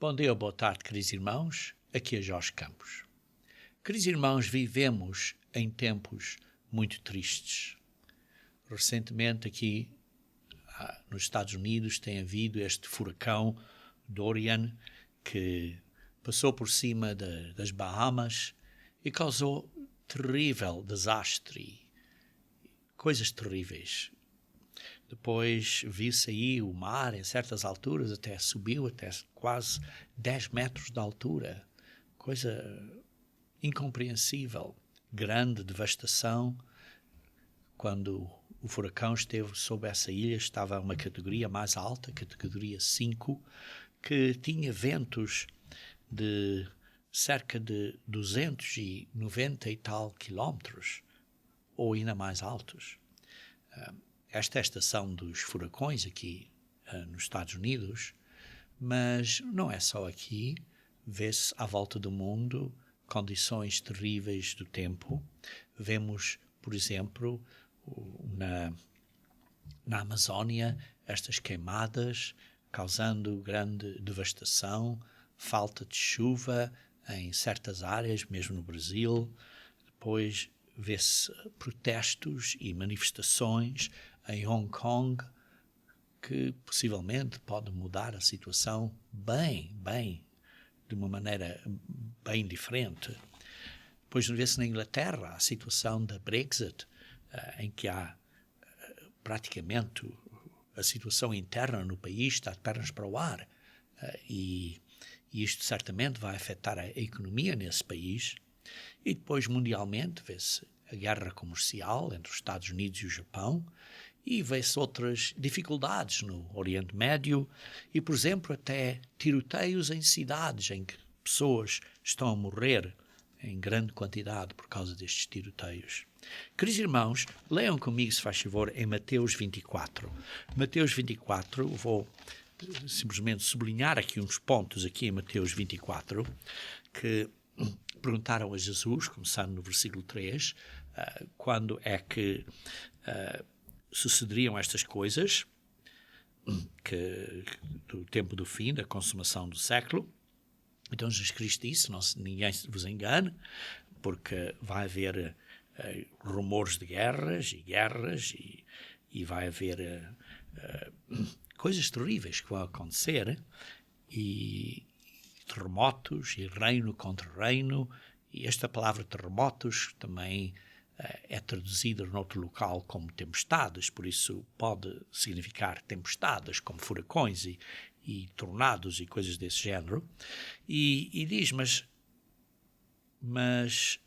Bom dia ou boa tarde, queridos irmãos. Aqui é Jorge Campos. Queridos irmãos, vivemos em tempos muito tristes. Recentemente aqui nos Estados Unidos tem havido este furacão Dorian que passou por cima das Bahamas e causou terrível desastre, coisas terríveis. Depois viu-se aí o mar, em certas alturas, até subiu até quase 10 metros de altura. Coisa incompreensível. Grande devastação. Quando o furacão esteve sobre essa ilha, estava uma categoria mais alta, categoria 5, que tinha ventos de cerca de 290 e tal quilómetros, ou ainda mais altos. Esta é a estação dos furacões aqui nos Estados Unidos, mas não é só aqui. Vê-se à volta do mundo condições terríveis do tempo. Vemos, por exemplo, na Amazónia, estas queimadas causando grande devastação, falta de chuva em certas áreas, mesmo no Brasil. Depois vê-se protestos e manifestações em Hong Kong, que possivelmente pode mudar a situação de uma maneira bem diferente. Depois vê-se na Inglaterra a situação da Brexit, em que há praticamente a situação interna no país está de pernas para o ar, e isto certamente vai afetar a economia nesse país. E depois, mundialmente, vê-se a guerra comercial entre os Estados Unidos e o Japão e vê-se outras dificuldades no Oriente Médio e, por exemplo, até tiroteios em cidades em que pessoas estão a morrer em grande quantidade por causa destes tiroteios. Queridos irmãos, leiam comigo, se faz favor, em Mateus 24. Mateus 24, vou simplesmente sublinhar aqui uns pontos aqui em Mateus 24, que perguntaram a Jesus, começando no versículo 3, quando é que sucederiam estas coisas, do tempo do fim, da consumação do século. Então Jesus Cristo disse, ninguém vos engane, porque vai haver rumores de guerras e vai haver coisas terríveis que vão acontecer, e terremotos e reino contra reino, e esta palavra terremotos também é traduzida noutro local como tempestades, por isso pode significar tempestades como furacões e tornados e coisas desse género, e diz, mas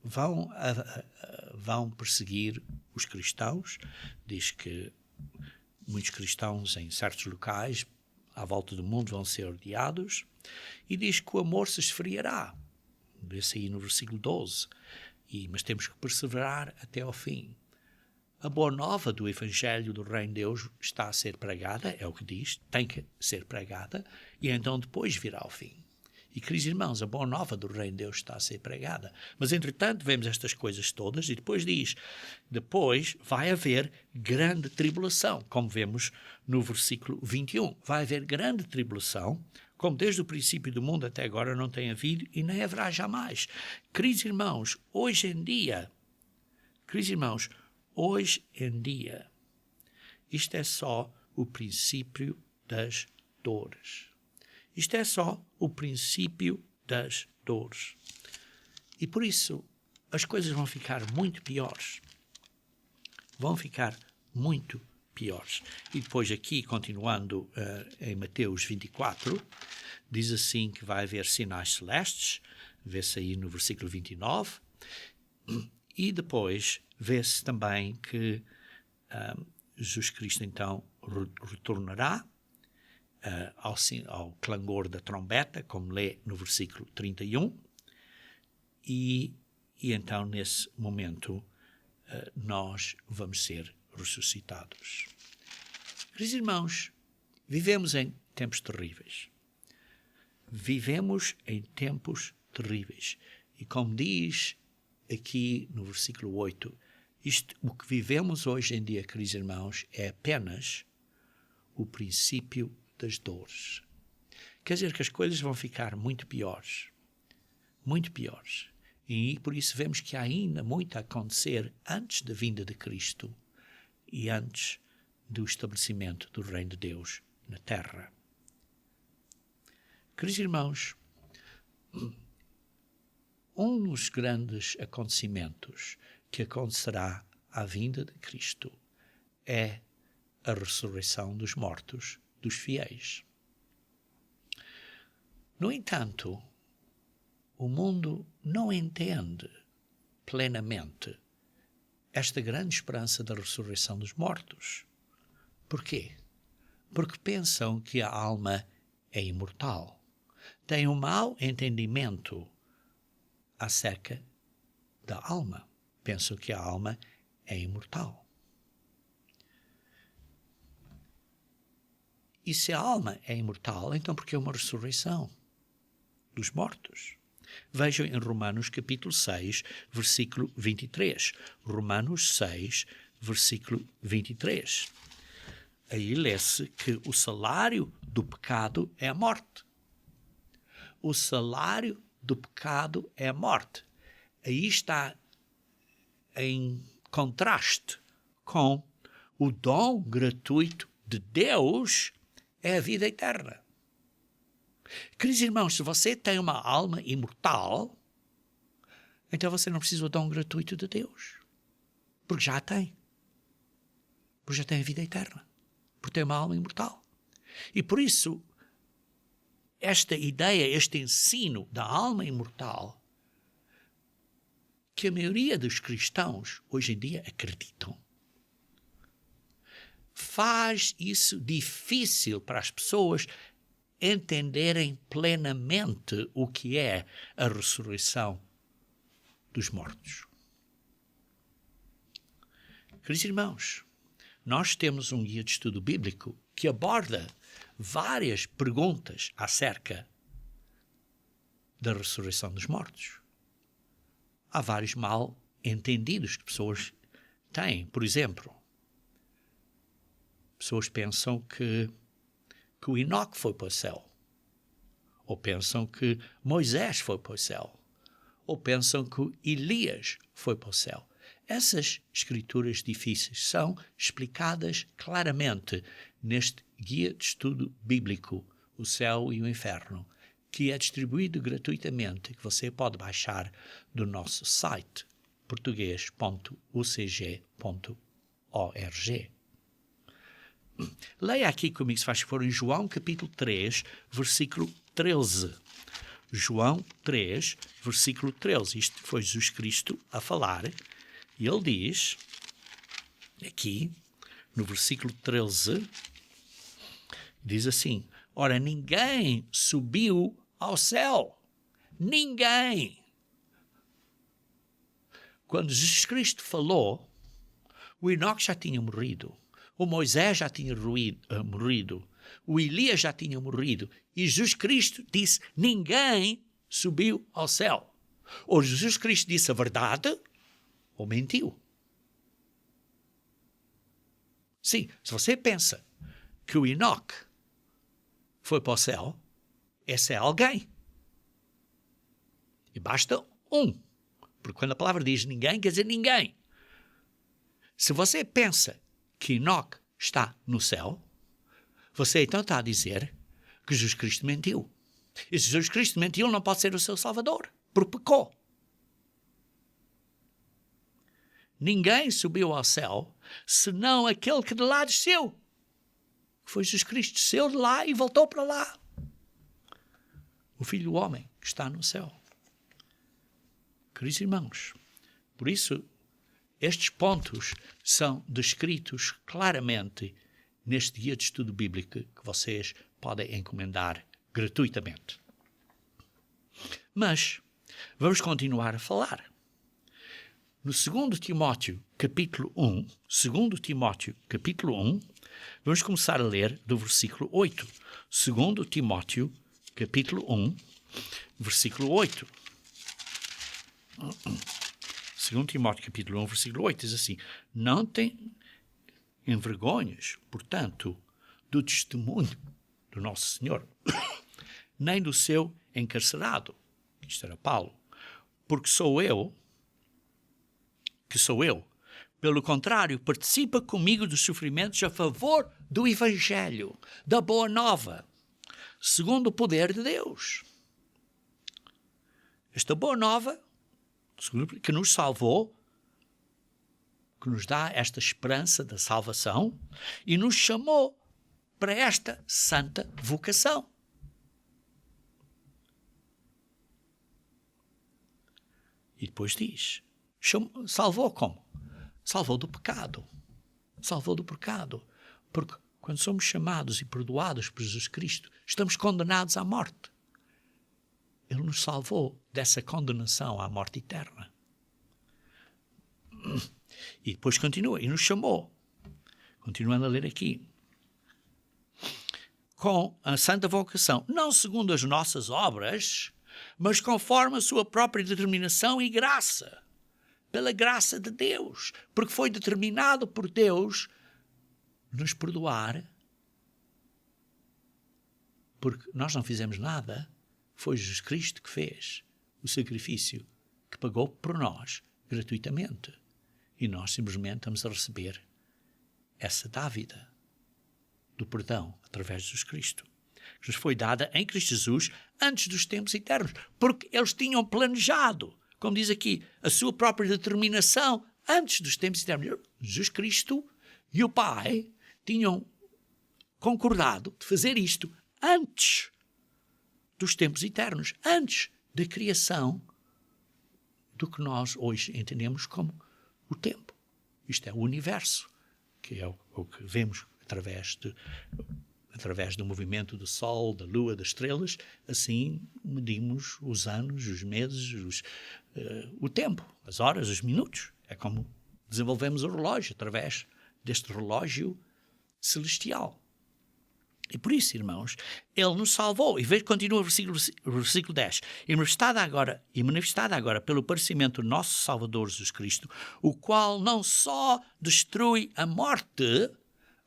vão perseguir os cristãos. Diz que muitos cristãos em certos locais à volta do mundo vão ser odiados, e diz que o amor se esfriará. Vê-se aí no versículo 12. Mas temos que perseverar até ao fim. A boa nova do Evangelho do Reino de Deus está a ser pregada, é o que diz, tem que ser pregada, e então depois virá o fim. E, queridos irmãos, a boa nova do Reino de Deus está a ser pregada. Mas, entretanto, vemos estas coisas todas, e depois diz, depois vai haver grande tribulação, como vemos no versículo 21. Vai haver grande tribulação, como desde o princípio do mundo até agora não tem havido e nem haverá jamais. Queridos irmãos, hoje em dia, isto é só o princípio das dores. Isto é só o princípio das dores. E por isso as coisas vão ficar muito piores. E depois aqui, continuando em Mateus 24, diz assim que vai haver sinais celestes, vê-se aí no versículo 29, e depois vê-se também que Jesus Cristo então retornará ao clangor da trombeta, como lê no versículo 31, e então nesse momento nós vamos ser ressuscitados. Queridos irmãos, vivemos em tempos terríveis. E como diz aqui no versículo 8, o que vivemos hoje em dia, queridos irmãos, é apenas o princípio das dores. quer dizer que as coisas vão ficar muito piores. Muito piores. E por isso vemos que há ainda muito a acontecer antes da vinda de Cristo e antes do estabelecimento do reino de Deus na terra. Queridos irmãos, um dos grandes acontecimentos que acontecerá à vinda de Cristo é a ressurreição dos mortos, dos fiéis. No entanto, o mundo não entende plenamente esta grande esperança da ressurreição dos mortos. Por quê? Porque pensam que a alma é imortal. Têm um mau entendimento acerca da alma. Pensam que a alma é imortal. E se a alma é imortal, então por que uma ressurreição dos mortos? Vejam em Romanos capítulo 6, versículo 23. Romanos 6, versículo 23. Aí lê-se que o salário do pecado é a morte. O salário do pecado é a morte. Aí está em contraste com o dom gratuito de Deus, é a vida eterna. Queridos irmãos, se você tem uma alma imortal, então você não precisa do dom gratuito de Deus. Porque já a tem. Porque já tem a vida eterna. Porque tem uma alma imortal. E por isso, esta ideia, este ensino da alma imortal, que a maioria dos cristãos hoje em dia acreditam, faz isso difícil para as pessoas entenderem plenamente o que é a ressurreição dos mortos. Queridos irmãos, nós temos um guia de estudo bíblico que aborda várias perguntas acerca da ressurreição dos mortos. Há vários mal entendidos que pessoas têm. Por exemplo, pessoas pensam que o Enoque foi para o céu. Ou pensam que Moisés foi para o céu. Ou pensam que Elias foi para o céu. Essas escrituras difíceis são explicadas claramente neste guia de estudo bíblico, O Céu e o Inferno, que é distribuído gratuitamente, que você pode baixar do nosso site português.ucg.org. Leia aqui comigo, se faz favor, em João capítulo 3, versículo 13. João 3, versículo 13. Isto foi Jesus Cristo a falar. E ele diz, aqui, no versículo 13, diz assim: ora, ninguém subiu ao céu. Ninguém. Quando Jesus Cristo falou, o Enoque já tinha morrido. O Moisés já tinha morrido. O Elias já tinha morrido. E Jesus Cristo disse, ninguém subiu ao céu. Ou Jesus Cristo disse a verdade, ou mentiu. Sim, se você pensa que o Enoque foi para o céu, esse é alguém. E basta um. Porque quando a palavra diz ninguém, quer dizer ninguém. Se você pensa que Enoque está no céu, você então está a dizer que Jesus Cristo mentiu. E se Jesus Cristo mentiu, não pode ser o seu Salvador, porque pecou. Ninguém subiu ao céu, senão aquele que de lá desceu. Foi Jesus Cristo, desceu de lá e voltou para lá. O Filho do Homem que está no céu. Queridos irmãos, por isso, estes pontos são descritos claramente neste guia de estudo bíblico que vocês podem encomendar gratuitamente. Mas vamos continuar a falar. No 2 Timóteo, capítulo 1, 2 Timóteo, capítulo 1, vamos começar a ler do versículo 8. 2 Timóteo, capítulo 1, versículo 8. 2 Timóteo, capítulo 1, versículo 8, diz assim: não te envergonhes, portanto, do testemunho do nosso Senhor, nem do seu encarcerado. Isto era Paulo. Porque sou eu. Pelo contrário, participa comigo dos sofrimentos a favor do Evangelho, da Boa Nova, segundo o poder de Deus. Esta Boa Nova, que nos salvou, que nos dá esta esperança da salvação e nos chamou para esta santa vocação. E depois diz, salvou como? Salvou do pecado. Salvou do pecado. Porque quando somos chamados e perdoados por Jesus Cristo, estamos condenados à morte. Ele nos salvou dessa condenação à morte eterna. E depois continua, e nos chamou. Continuando a ler aqui. Com a santa vocação, não segundo as nossas obras, mas conforme a sua própria determinação e graça. Pela graça de Deus. Porque foi determinado por Deus nos perdoar. Porque nós não fizemos nada. Foi Jesus Cristo que fez o sacrifício, que pagou por nós gratuitamente. E nós simplesmente estamos a receber essa dávida do perdão através de Jesus Cristo. Que nos foi dada em Cristo Jesus antes dos tempos eternos. Porque eles tinham planejado, como diz aqui, a sua própria determinação antes dos tempos eternos. Jesus Cristo e o Pai tinham concordado de fazer isto antes dos tempos eternos, antes da criação do que nós hoje entendemos como o tempo. Isto é o universo, que é o que vemos através do movimento do Sol, da Lua, das estrelas. Assim medimos os anos, os meses, o tempo, as horas, os minutos. É como desenvolvemos o relógio, através deste relógio celestial. E por isso, irmãos, ele nos salvou. E continua o versículo 10. E manifestada agora pelo aparecimento do nosso Salvador Jesus Cristo, o qual não só destrui a morte.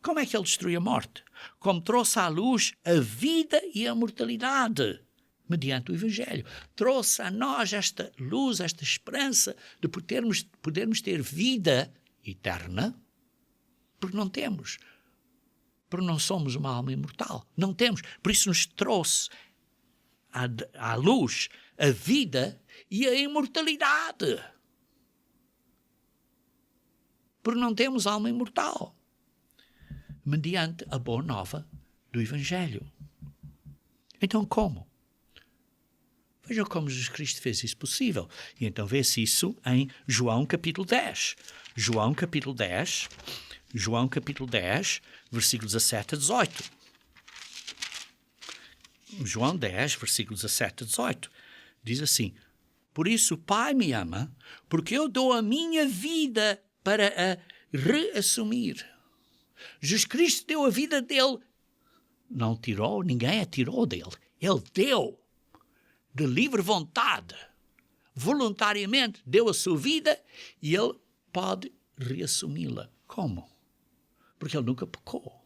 Como é que ele destrui a morte? Como trouxe à luz a vida e a mortalidade, mediante o Evangelho. Trouxe a nós esta luz, esta esperança de podermos ter vida eterna, porque não temos. Porque não somos uma alma imortal. Não temos. Por isso nos trouxe à luz a vida e a imortalidade. Porque não temos alma imortal. Mediante a boa nova do Evangelho. Então como? Vejam como Jesus Cristo fez isso possível. E então vê-se isso em João capítulo 10. João capítulo 10, versículos 17 a 18. João 10, versículos 17 a 18. Diz assim: por isso o Pai me ama, porque eu dou a minha vida para a reassumir. Jesus Cristo deu a vida dele. Não tirou, ninguém a tirou dele. Ele deu, de livre vontade, voluntariamente, deu a sua vida e ele pode reassumi-la. Como? Porque ele nunca pecou.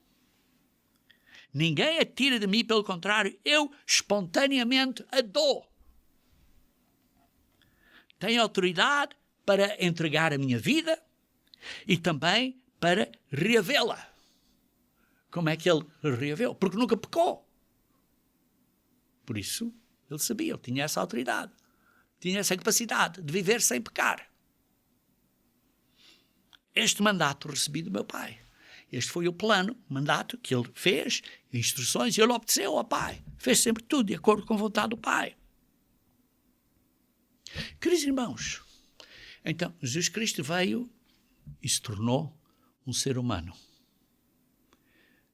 Ninguém a tira de mim, pelo contrário, eu espontaneamente a dou. Tenho autoridade para entregar a minha vida e também para reavê-la. Como é que ele reaveu? Porque nunca pecou. Por isso, ele sabia, ele tinha essa autoridade. Tinha essa capacidade de viver sem pecar. Este mandato recebi do meu pai. Este foi o plano, mandato que ele fez, instruções, e ele obedeceu ao pai. Fez sempre tudo de acordo com a vontade do pai. Queridos irmãos, então Jesus Cristo veio e se tornou um ser humano.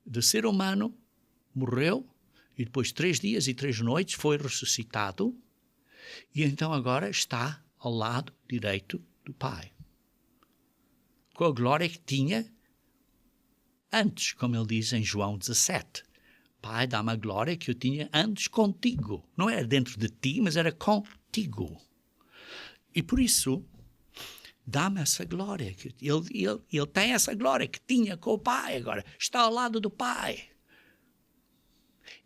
De ser humano, morreu, e depois 3 dias e 3 noites foi ressuscitado, e então agora está ao lado direito do Pai. Com a glória que tinha antes, como ele diz em João 17. Pai, dá-me a glória que eu tinha antes contigo. Não era dentro de ti, mas era contigo. E por isso, dá-me essa glória. Ele tem essa glória que tinha com o Pai agora. Está ao lado do Pai.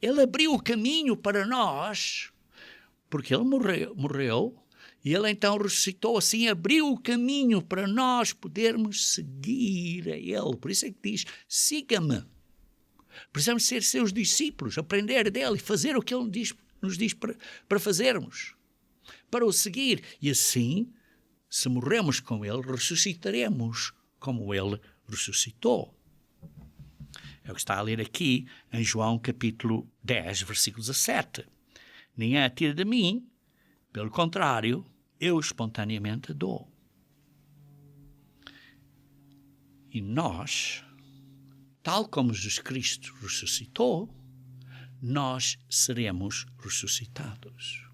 Ele abriu o caminho para nós, porque ele morreu, e ele então ressuscitou, assim abriu o caminho para nós podermos seguir a ele. Por isso é que diz, siga-me. Precisamos ser seus discípulos, aprender dele e fazer o que ele nos diz para fazermos, para o seguir. E assim, se morremos com ele, ressuscitaremos como ele ressuscitou. É o que está a ler aqui em João capítulo 10, versículo 17. Ninguém atira de mim, pelo contrário, eu espontaneamente dou. E nós, tal como Jesus Cristo ressuscitou, nós seremos ressuscitados.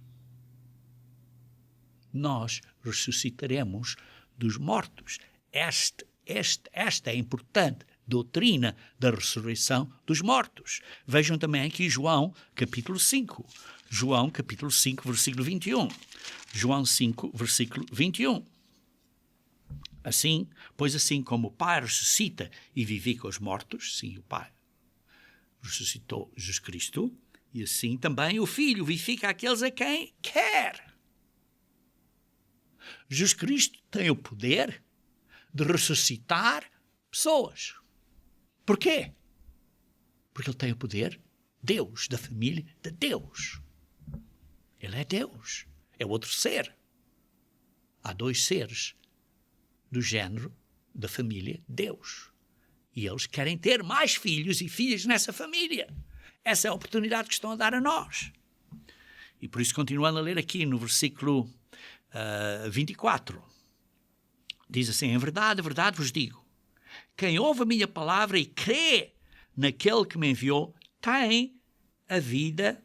Nós ressuscitaremos dos mortos. Esta é a importante doutrina da ressurreição dos mortos. Vejam também aqui João, capítulo 5. João, capítulo 5, versículo 21. João 5, versículo 21. Assim, pois assim como o Pai ressuscita e vivifica os mortos, sim, o Pai ressuscitou Jesus Cristo, e assim também o Filho vivifica aqueles a quem quer. Jesus Cristo tem o poder de ressuscitar pessoas. Porquê? Porque ele tem o poder, Deus, da família de Deus. Ele é Deus, é outro ser. Há dois seres do género da família Deus. E eles querem ter mais filhos e filhas nessa família. Essa é a oportunidade que estão a dar a nós. E por isso, continuando a ler aqui no versículo 24, diz assim, em verdade vos digo, quem ouve a minha palavra e crê naquele que me enviou, tem a vida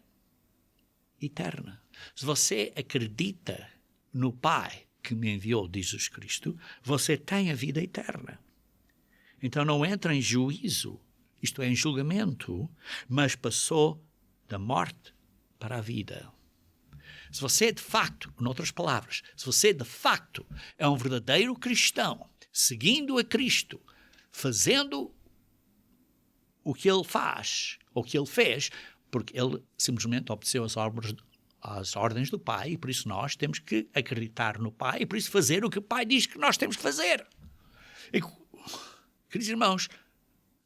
eterna. Se você acredita no Pai que me enviou, diz Jesus Cristo, você tem a vida eterna. Então não entra em juízo, isto é, em julgamento, mas passou da morte para a vida. Se você de facto, em outras palavras, se você de facto é um verdadeiro cristão, seguindo a Cristo, fazendo o que ele faz, ou o que ele fez, porque ele simplesmente obedeceu às ordens do Pai, e por isso nós temos que acreditar no Pai, e por isso fazer o que o Pai diz que nós temos que fazer. E, queridos irmãos,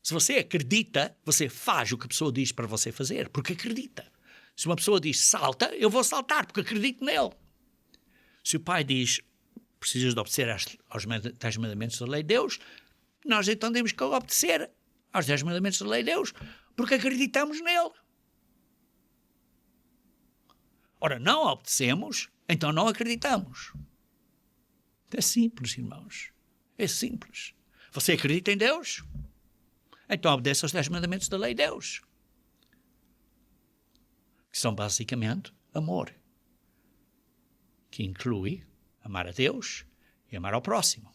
se você acredita, você faz o que a pessoa diz para você fazer, porque acredita. Se uma pessoa diz salta, eu vou saltar, porque acredito nele. Se o Pai diz precisas de obedecer aos 10 mandamentos da lei de Deus, nós então temos que obedecer aos 10 mandamentos da lei de Deus, porque acreditamos nele. Ora, não obedecemos, então não acreditamos. É simples, irmãos. É simples. Você acredita em Deus? Então obedece aos 10 mandamentos da lei de Deus. Que são basicamente amor. Que inclui amar a Deus e amar ao próximo.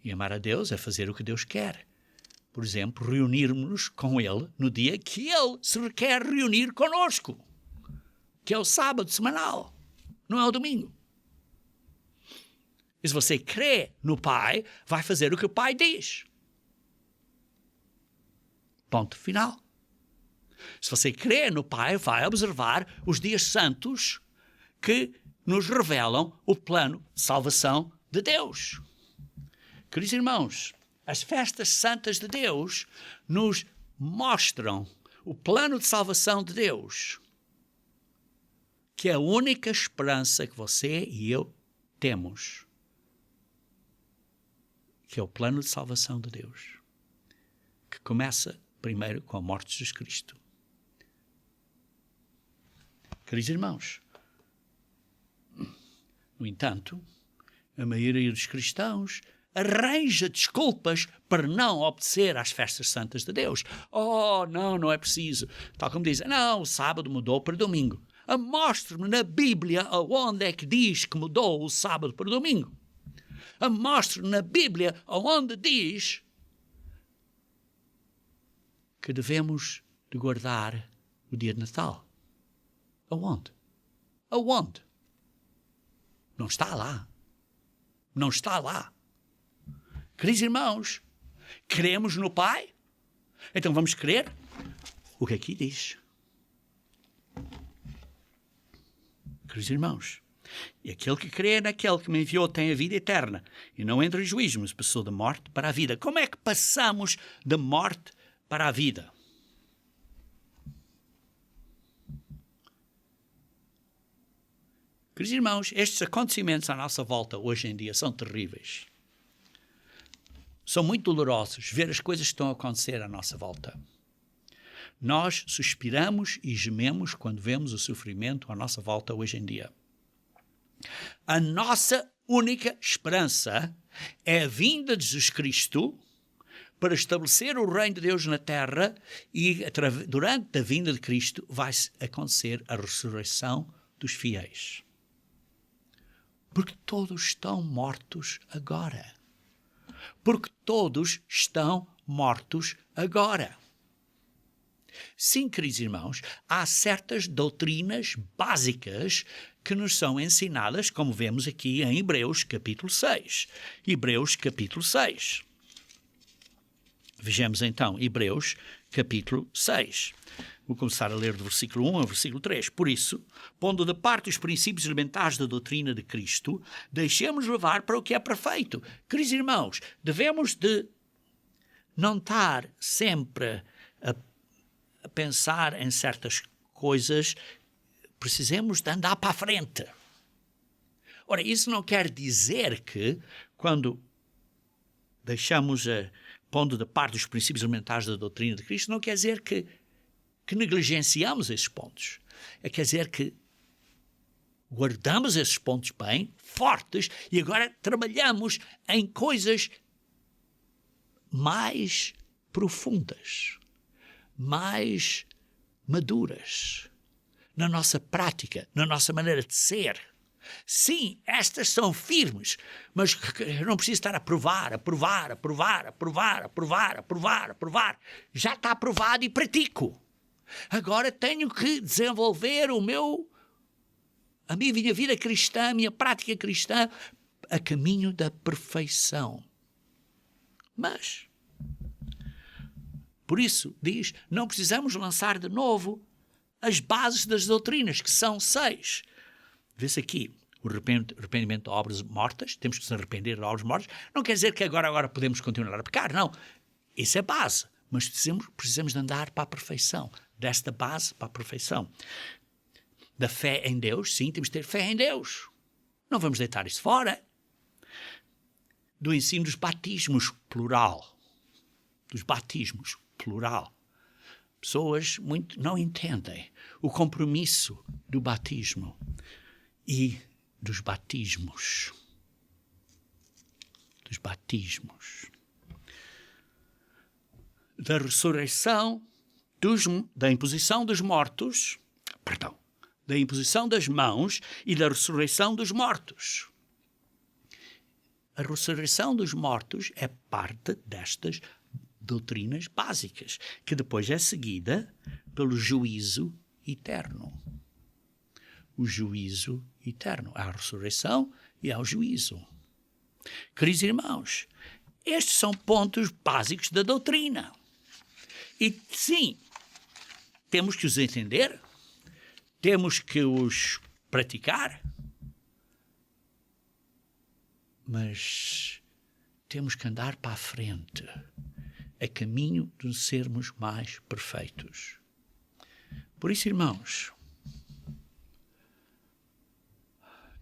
E amar a Deus é fazer o que Deus quer. Por exemplo, reunirmos-nos com Ele no dia que Ele se requer reunir conosco, que é o sábado semanal, não é o domingo. E se você crê no Pai, vai fazer o que o Pai diz. Ponto final. Se você crê no Pai, vai observar os dias santos que nos revelam o plano de salvação de Deus. Queridos irmãos, as festas santas de Deus nos mostram o plano de salvação de Deus, que é a única esperança que você e eu temos, que é o plano de salvação de Deus, que começa primeiro com a morte de Jesus Cristo. Queridos irmãos, no entanto, a maioria dos cristãos arranja desculpas para não obedecer às festas santas de Deus. Oh, não é preciso. Tal como dizem, não, o sábado mudou para domingo. Mostre-me na Bíblia aonde é que diz que mudou o sábado para domingo. Mostre-me na Bíblia aonde diz que devemos de guardar o dia de Natal. Aonde? Aonde? Não está lá. Não está lá. Queridos irmãos, cremos no Pai? Então vamos crer o que aqui diz. Queridos irmãos, e aquele que crê naquele que me enviou tem a vida eterna e não entra em juízo, mas passou da morte para a vida. Como é que passamos da morte para a vida? Queridos irmãos, estes acontecimentos à nossa volta hoje em dia são terríveis. São muito dolorosos ver as coisas que estão a acontecer à nossa volta. Nós suspiramos e gememos quando vemos o sofrimento à nossa volta hoje em dia. A nossa única esperança é a vinda de Jesus Cristo para estabelecer o reino de Deus na terra e durante a vinda de Cristo vai acontecer a ressurreição dos fiéis. Porque todos estão mortos agora. Porque todos estão mortos agora. Sim, queridos irmãos, há certas doutrinas básicas que nos são ensinadas, como vemos aqui em Hebreus capítulo 6. Hebreus capítulo 6. Vejamos então Hebreus capítulo 6. Vou começar a ler do versículo 1 ao versículo 3. Por isso, pondo de parte os princípios elementares da doutrina de Cristo, deixemos levar para o que é perfeito. Queridos irmãos, devemos de não estar sempre a pensar em certas coisas, precisamos de andar para a frente. Ora, isso não quer dizer que, quando deixamos, pondo de parte os princípios elementares da doutrina de Cristo, não quer dizer que negligenciamos esses pontos. Quer dizer que guardamos esses pontos bem, fortes, e agora trabalhamos em coisas mais profundas, mais maduras, na nossa prática, na nossa maneira de ser. Sim, estas são firmes, mas eu não preciso estar a provar. Já está aprovado e pratico. Agora tenho que desenvolver a minha vida cristã, a minha prática cristã, a caminho da perfeição. Mas, por isso, diz, não precisamos lançar de novo as bases das doutrinas, que são 6. Vê-se aqui, o arrependimento de obras mortas, temos que se arrepender de obras mortas, não quer dizer que agora podemos continuar a pecar, não. Isso é base, mas precisamos de andar para a perfeição, desta base para a perfeição. Da fé em Deus, sim, temos de ter fé em Deus. Não vamos deitar isso fora. Do ensino dos batismos, plural. Dos batismos, plural. Pessoas não entendem o compromisso do batismo e dos batismos. Dos batismos. Da ressurreição, da imposição dos mortos, da imposição das mãos e da ressurreição dos mortos. A ressurreição dos mortos é parte destas doutrinas básicas, que depois é seguida pelo juízo eterno. O juízo eterno. Há a ressurreição e há o juízo. Queridos irmãos, estes são pontos básicos da doutrina. E sim, temos que os entender, temos que os praticar, mas temos que andar para a frente, a caminho de sermos mais perfeitos. Por isso, irmãos,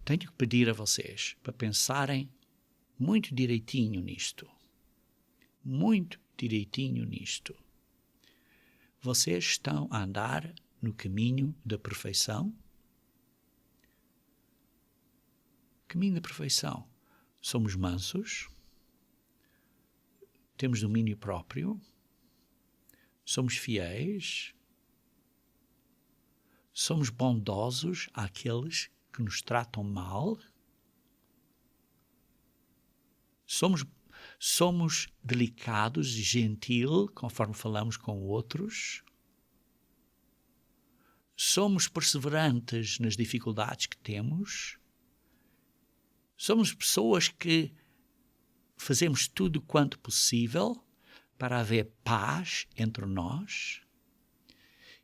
tenho que pedir a vocês para pensarem muito direitinho nisto. Muito direitinho nisto. Vocês estão a andar no caminho da perfeição? Caminho da perfeição. Somos mansos? Temos domínio próprio? Somos fiéis? Somos bondosos àqueles que nos tratam mal? Somos delicados e gentil conforme falamos com outros? Somos perseverantes nas dificuldades que temos? Somos pessoas que fazemos tudo quanto possível para haver paz entre nós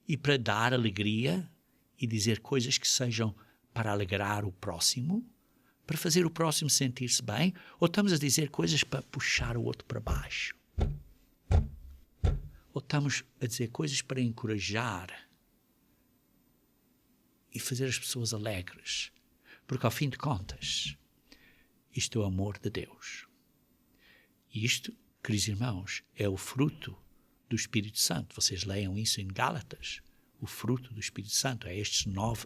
e para dar alegria e dizer coisas que sejam para alegrar o próximo, para fazer o próximo sentir-se bem, ou estamos a dizer coisas para puxar o outro para baixo? Ou estamos a dizer coisas para encorajar e fazer as pessoas alegres? Porque, ao fim de contas, isto é o amor de Deus. E isto, queridos irmãos, é o fruto do Espírito Santo. Vocês leiam isso em Gálatas. O fruto do Espírito Santo é estes 9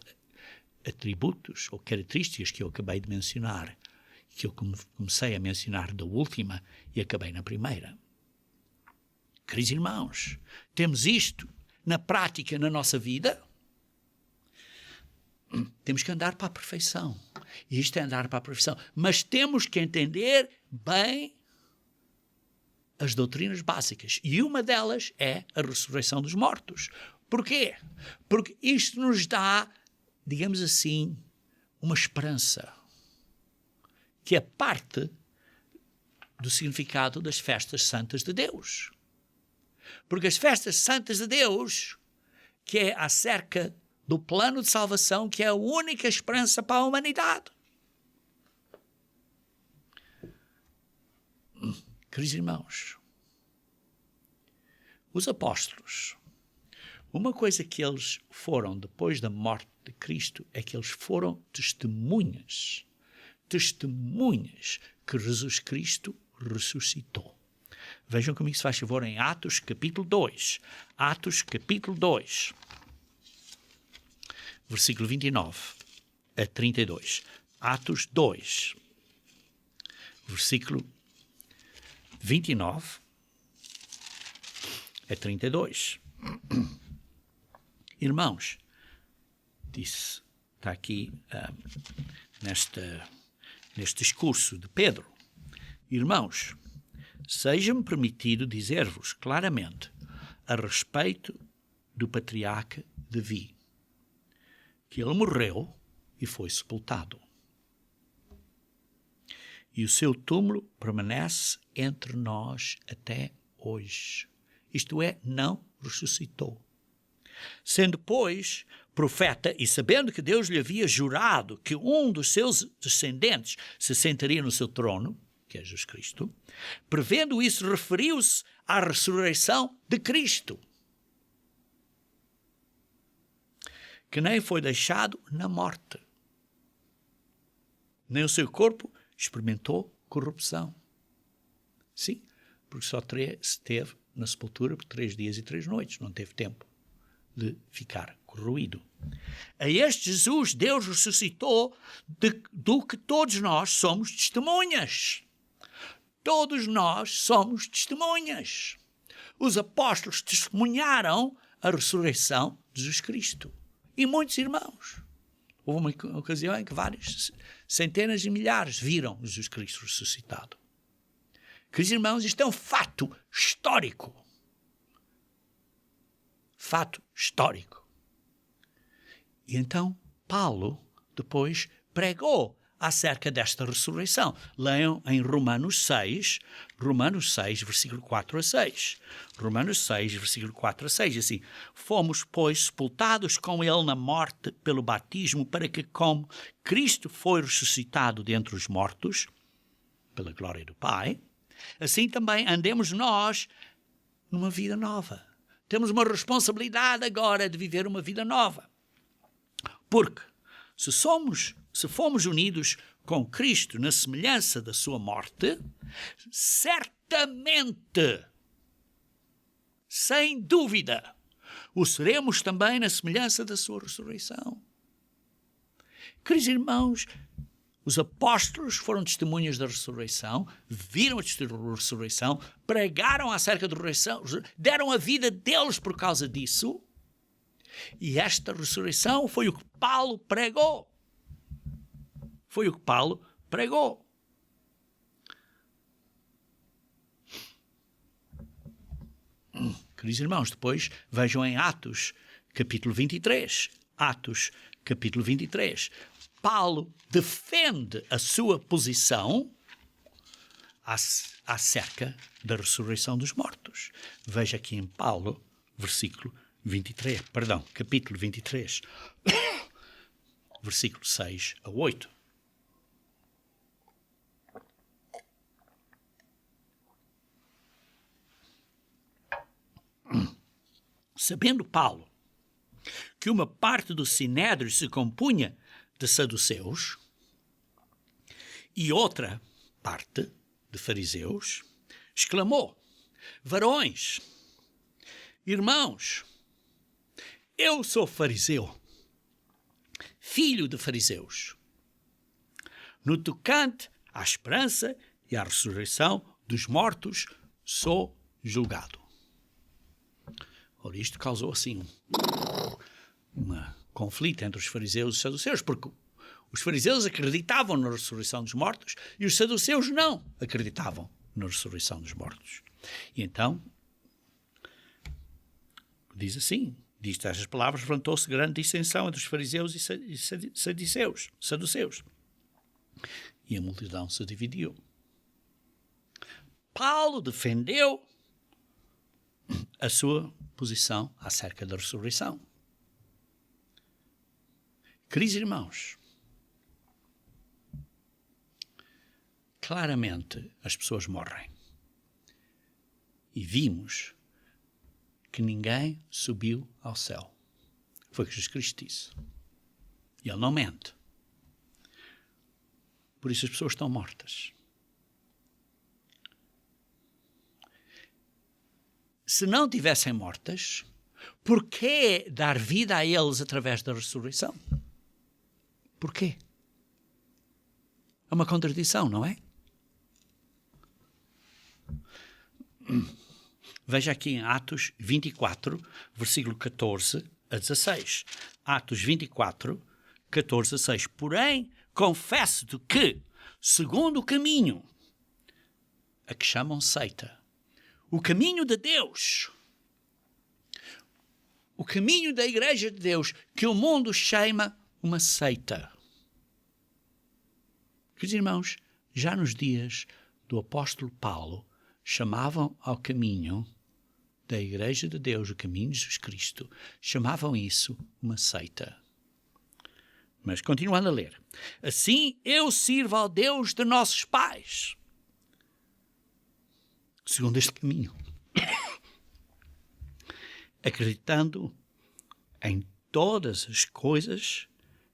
atributos ou características que eu acabei de mencionar, que eu comecei a mencionar da última e acabei na primeira. Queridos irmãos, temos isto na prática na nossa vida? Temos que andar para a perfeição. E isto é andar para a perfeição. Mas temos que entender bem as doutrinas básicas. E uma delas é a ressurreição dos mortos. Porquê? Porque isto nos dá, digamos assim, uma esperança que é parte do significado das festas santas de Deus. Porque as festas santas de Deus, que é acerca do plano de salvação, que é a única esperança para a humanidade. Queridos irmãos, os apóstolos, uma coisa que eles foram depois da morte de Cristo é que eles foram testemunhas que Jesus Cristo ressuscitou. Vejam comigo, se faz favor, em Atos capítulo 2. Atos capítulo 2, versículo 29 a 32. Atos 2, versículo 29 a 32. Irmãos, está aqui neste discurso de Pedro. Irmãos, seja-me permitido dizer-vos claramente a respeito do patriarca Davi, que ele morreu e foi sepultado. E o seu túmulo permanece entre nós até hoje. Isto é, não ressuscitou. Sendo, pois, profeta e sabendo que Deus lhe havia jurado que um dos seus descendentes se sentaria no seu trono, que é Jesus Cristo, prevendo isso, referiu-se à ressurreição de Cristo, que nem foi deixado na morte, nem o seu corpo experimentou corrupção. Sim, porque só esteve na sepultura por 3 dias e 3 noites, não teve tempo de ficar corroído. A este Jesus, Deus ressuscitou do que todos nós somos testemunhas. Todos nós somos testemunhas. Os apóstolos testemunharam a ressurreição de Jesus Cristo. E muitos irmãos. Houve uma ocasião em que vários, centenas e milhares viram Jesus Cristo ressuscitado. Queridos irmãos, isto é um fato histórico. Fato histórico. E então, Paulo depois pregou acerca desta ressurreição. Leiam em Romanos 6, versículo 4 a 6. Romanos 6, versículo 4 a 6, assim: fomos, pois, sepultados com ele na morte pelo batismo, para que, como Cristo foi ressuscitado dentre os mortos, pela glória do Pai, assim também andemos nós numa vida nova. Temos uma responsabilidade agora de viver uma vida nova. Porque se fomos unidos com Cristo na semelhança da sua morte, certamente, sem dúvida, o seremos também na semelhança da sua ressurreição. Queridos irmãos, os apóstolos foram testemunhas da ressurreição, viram a ressurreição, pregaram acerca da ressurreição, deram a vida deles por causa disso. E esta ressurreição foi o que Paulo pregou. Foi o que Paulo pregou. Queridos irmãos, depois vejam em Atos, capítulo 23. Atos, capítulo 23. Paulo defende a sua posição acerca da ressurreição dos mortos. Veja aqui em Paulo, versículo 23, perdão, capítulo 23, versículo 6 a 8. Sabendo Paulo que uma parte do sinédrio se compunha de saduceus e outra parte de fariseus, exclamou: varões, irmãos, eu sou fariseu, filho de fariseus. No tocante à esperança e à ressurreição dos mortos, sou julgado. Ora, isto causou assim um conflito entre os fariseus e os saduceus, porque os fariseus acreditavam na ressurreição dos mortos e os saduceus não acreditavam na ressurreição dos mortos. E então, diz assim, diz estas palavras, levantou-se grande dissensão entre os fariseus e saduceus. E a multidão se dividiu. Paulo defendeu a sua posição acerca da ressurreição. Queridos irmãos, claramente as pessoas morrem. E vimos que ninguém subiu ao céu. Foi o que Jesus Cristo disse. E Ele não mente. Por isso as pessoas estão mortas. Se não tivessem mortas, por que dar vida a eles através da ressurreição? Por quê? É uma contradição, não é? Veja aqui em Atos 24, versículo 14 a 16. Atos 24, 14 a 16. Porém, confesso-te que, segundo o caminho, a que chamam seita, o caminho de Deus, o caminho da Igreja de Deus, que o mundo chama uma seita. Queridos irmãos, já nos dias do apóstolo Paulo, chamavam ao caminho da Igreja de Deus, o caminho de Jesus Cristo, chamavam isso uma seita. Mas continuando a ler. Assim eu sirvo ao Deus de nossos pais, segundo este caminho, acreditando em todas as coisas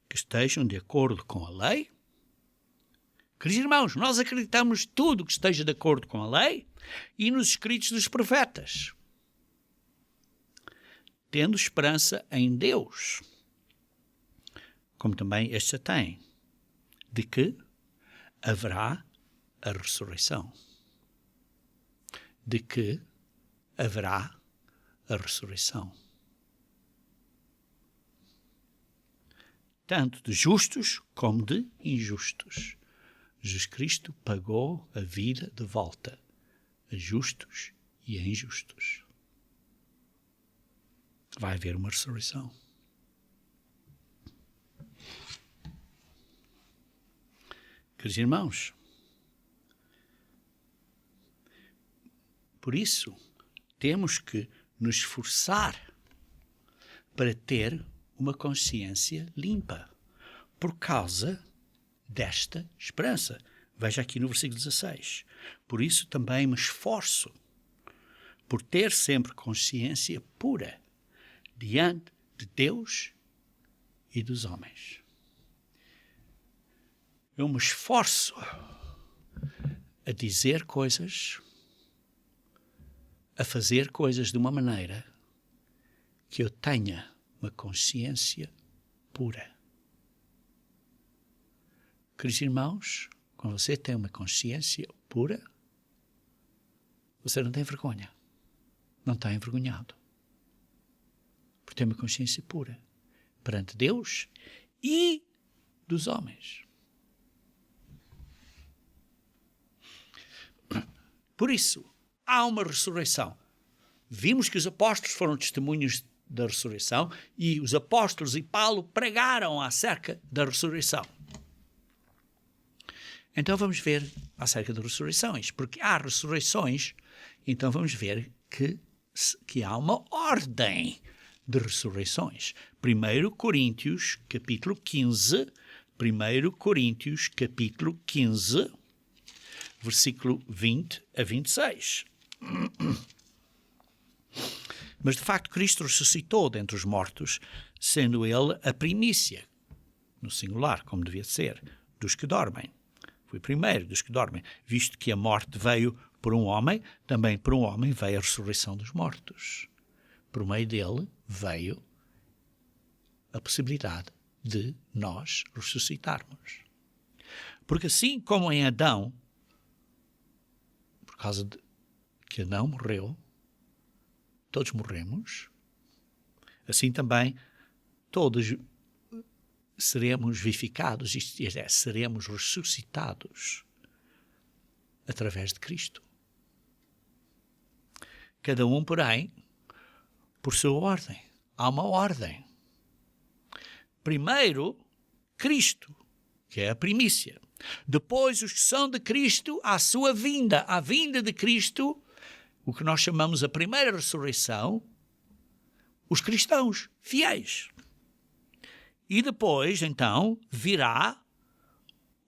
que estejam de acordo com a lei. Queridos irmãos, nós acreditamos tudo que esteja de acordo com a lei e nos escritos dos profetas, tendo esperança em Deus, como também este tem, de que haverá a ressurreição. De que haverá a ressurreição. Tanto de justos como de injustos. Jesus Cristo pagou a vida de volta a justos e a injustos. Vai haver uma ressurreição. Queridos irmãos, por isso temos que nos esforçar para ter uma consciência limpa, por causa desta esperança. Veja aqui no versículo 16. Por isso também me esforço por ter sempre consciência pura diante de Deus e dos homens. Eu me esforço a dizer coisas, a fazer coisas de uma maneira que eu tenha uma consciência pura. Queridos irmãos, quando você tem uma consciência pura, você não tem vergonha, não está envergonhado, porque tem uma consciência pura perante Deus e dos homens. Por isso, há uma ressurreição. Vimos que os apóstolos foram testemunhos da ressurreição e os apóstolos e Paulo pregaram acerca da ressurreição. Então vamos ver acerca das ressurreições, porque há ressurreições, então vamos ver que há uma ordem de ressurreições. 1 Coríntios, capítulo 15, 1 Coríntios, capítulo 15, versículo 20 a 26. Mas, de facto, Cristo ressuscitou dentre os mortos, sendo ele a primícia, no singular, como devia ser, dos que dormem. Foi primeiro dos que dormem. Visto que a morte veio por um homem, também por um homem veio a ressurreição dos mortos. Por meio dele veio a possibilidade de nós ressuscitarmos. Porque assim como em Adão, por causa de que Adão morreu, todos morremos, assim também todos seremos vivificados, isto é, seremos ressuscitados através de Cristo. Cada um, porém, por sua ordem. Há uma ordem. Primeiro, Cristo, que é a primícia. Depois, os que são de Cristo, à sua vinda. À vinda de Cristo, o que nós chamamos a primeira ressurreição, os cristãos fiéis. E depois, então, virá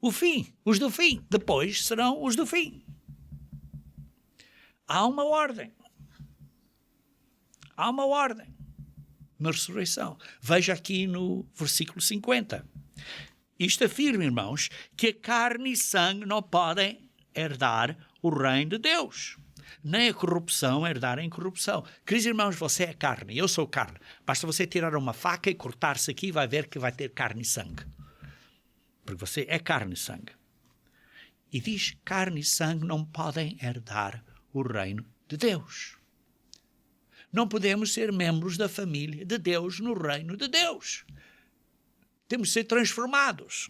o fim, os do fim. Depois serão os do fim. Há uma ordem. Há uma ordem na ressurreição. Veja aqui no versículo 50. Isto afirma, irmãos, que a carne e sangue não podem herdar o reino de Deus. Nem a corrupção herdar a incorrupção. Queridos irmãos, você é carne, eu sou carne. Basta você tirar uma faca e cortar-se aqui e vai ver que vai ter carne e sangue. Porque você é carne e sangue. E diz, carne e sangue não podem herdar o reino de Deus. Não podemos ser membros da família de Deus no reino de Deus. Temos de ser transformados.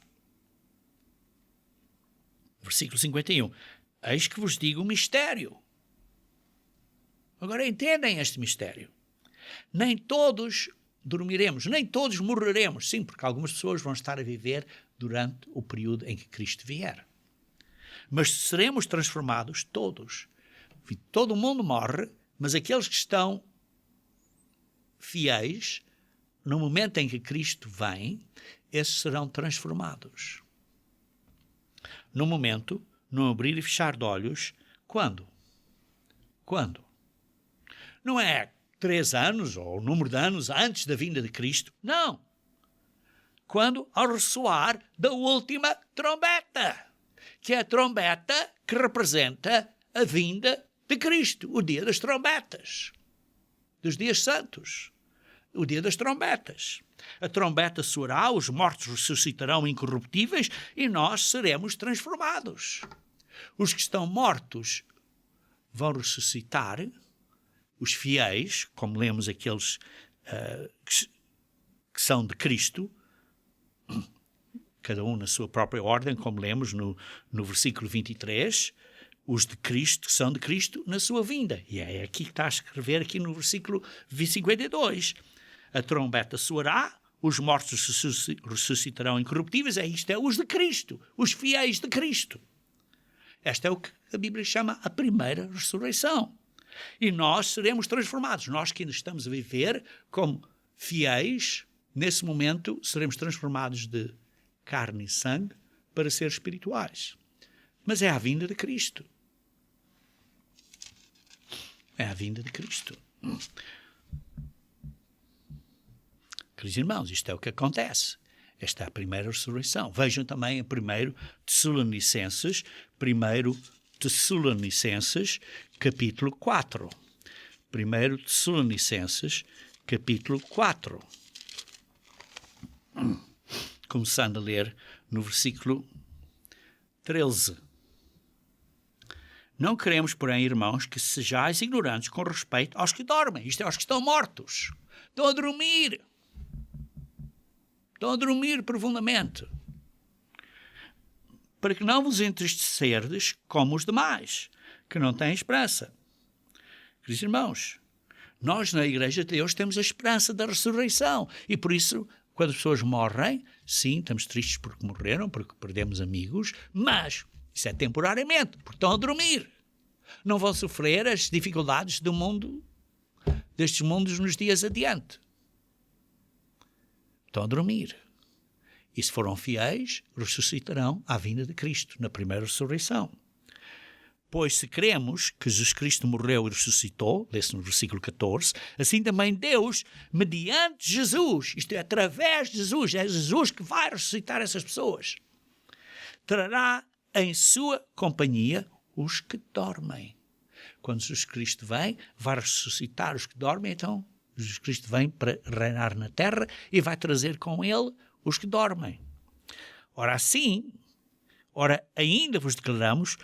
Versículo 51. Eis que vos digo um mistério. Agora entendem este mistério. Nem todos dormiremos, nem todos morreremos. Sim, porque algumas pessoas vão estar a viver durante o período em que Cristo vier. Mas seremos transformados todos. Todo mundo morre, mas aqueles que estão fiéis, no momento em que Cristo vem, esses serão transformados. No momento, no abrir e fechar de olhos, quando? Quando? Não é 3 anos ou o número de anos antes da vinda de Cristo. Não. Quando? Ao ressoar da última trombeta, que é a trombeta que representa a vinda de Cristo, o dia das trombetas, dos dias santos, o dia das trombetas. A trombeta soará, os mortos ressuscitarão incorruptíveis e nós seremos transformados. Os que estão mortos vão ressuscitar, os fiéis, como lemos aqueles que são de Cristo, cada um na sua própria ordem, como lemos no versículo 23, os de Cristo, que são de Cristo, na sua vinda. E é aqui que está a escrever, aqui no versículo 52. A trombeta soará, os mortos ressuscitarão incorruptíveis, isto é os de Cristo, os fiéis de Cristo. Esta é o que a Bíblia chama a primeira ressurreição. E nós seremos transformados. Nós que ainda estamos a viver como fiéis, nesse momento seremos transformados de carne e sangue para ser espirituais. Mas é a vinda de Cristo. É a vinda de Cristo. Queridos irmãos, isto é o que acontece. Esta é a primeira ressurreição. Vejam também em 1 Tessalonicenses, capítulo 4. 1 Tessalonicenses, capítulo 4. Começando a ler no versículo 13. Não queremos, porém, irmãos, que sejais ignorantes com respeito aos que dormem. Isto é, aos que estão mortos. Estão a dormir. Estão a dormir profundamente. Para que não vos entristecerdes como os demais, que não têm esperança. Queridos irmãos, nós na Igreja de Deus temos a esperança da ressurreição. E por isso, quando as pessoas morrem, sim, estamos tristes porque morreram, porque perdemos amigos, mas isso é temporariamente, porque estão a dormir. Não vão sofrer as dificuldades do mundo, destes mundos nos dias adiante. estão a dormir. E se foram fiéis, ressuscitarão à vinda de Cristo, na primeira ressurreição. Pois se cremos que Jesus Cristo morreu e ressuscitou, lê-se no versículo 14, assim também Deus, mediante Jesus, isto é, através de Jesus, é Jesus que vai ressuscitar essas pessoas, trará em sua companhia os que dormem. Quando Jesus Cristo vem, vai ressuscitar os que dormem, então Jesus Cristo vem para reinar na terra e vai trazer com ele os que dormem. Ora ainda vos declaramos,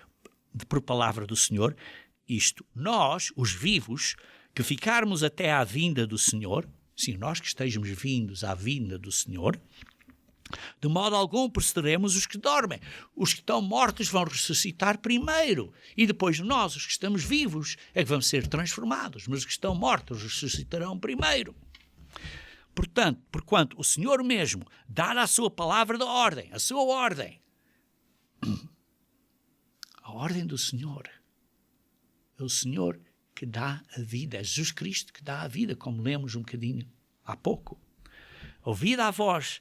por palavra do Senhor, isto: nós, os vivos, que ficarmos até à vinda do Senhor, sim, nós que estejamos vindos à vinda do Senhor, de modo algum precederemos os que dormem. Os que estão mortos vão ressuscitar primeiro, e depois nós, os que estamos vivos, é que vamos ser transformados, mas os que estão mortos ressuscitarão primeiro. Portanto, porquanto o Senhor mesmo, dada a sua palavra de ordem, a sua ordem, a ordem do Senhor, é o Senhor que dá a vida, é Jesus Cristo que dá a vida, como lemos um bocadinho há pouco. Ouvida a voz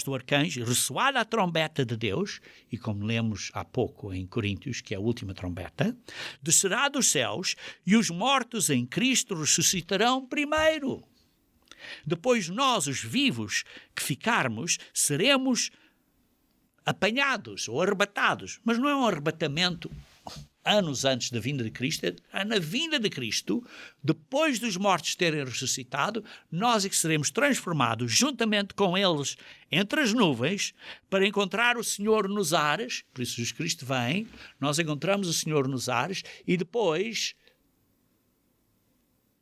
do arcanjo, ressoada a trombeta de Deus, e como lemos há pouco em Coríntios, que é a última trombeta, descerá dos céus, e os mortos em Cristo ressuscitarão primeiro. Depois nós, os vivos, que ficarmos, seremos apanhados ou arrebatados. Mas não é um arrebatamento anos antes da vinda de Cristo, é na vinda de Cristo, depois dos mortos terem ressuscitado, nós é que seremos transformados juntamente com eles entre as nuvens para encontrar o Senhor nos ares. Por isso Jesus Cristo vem, nós encontramos o Senhor nos ares e depois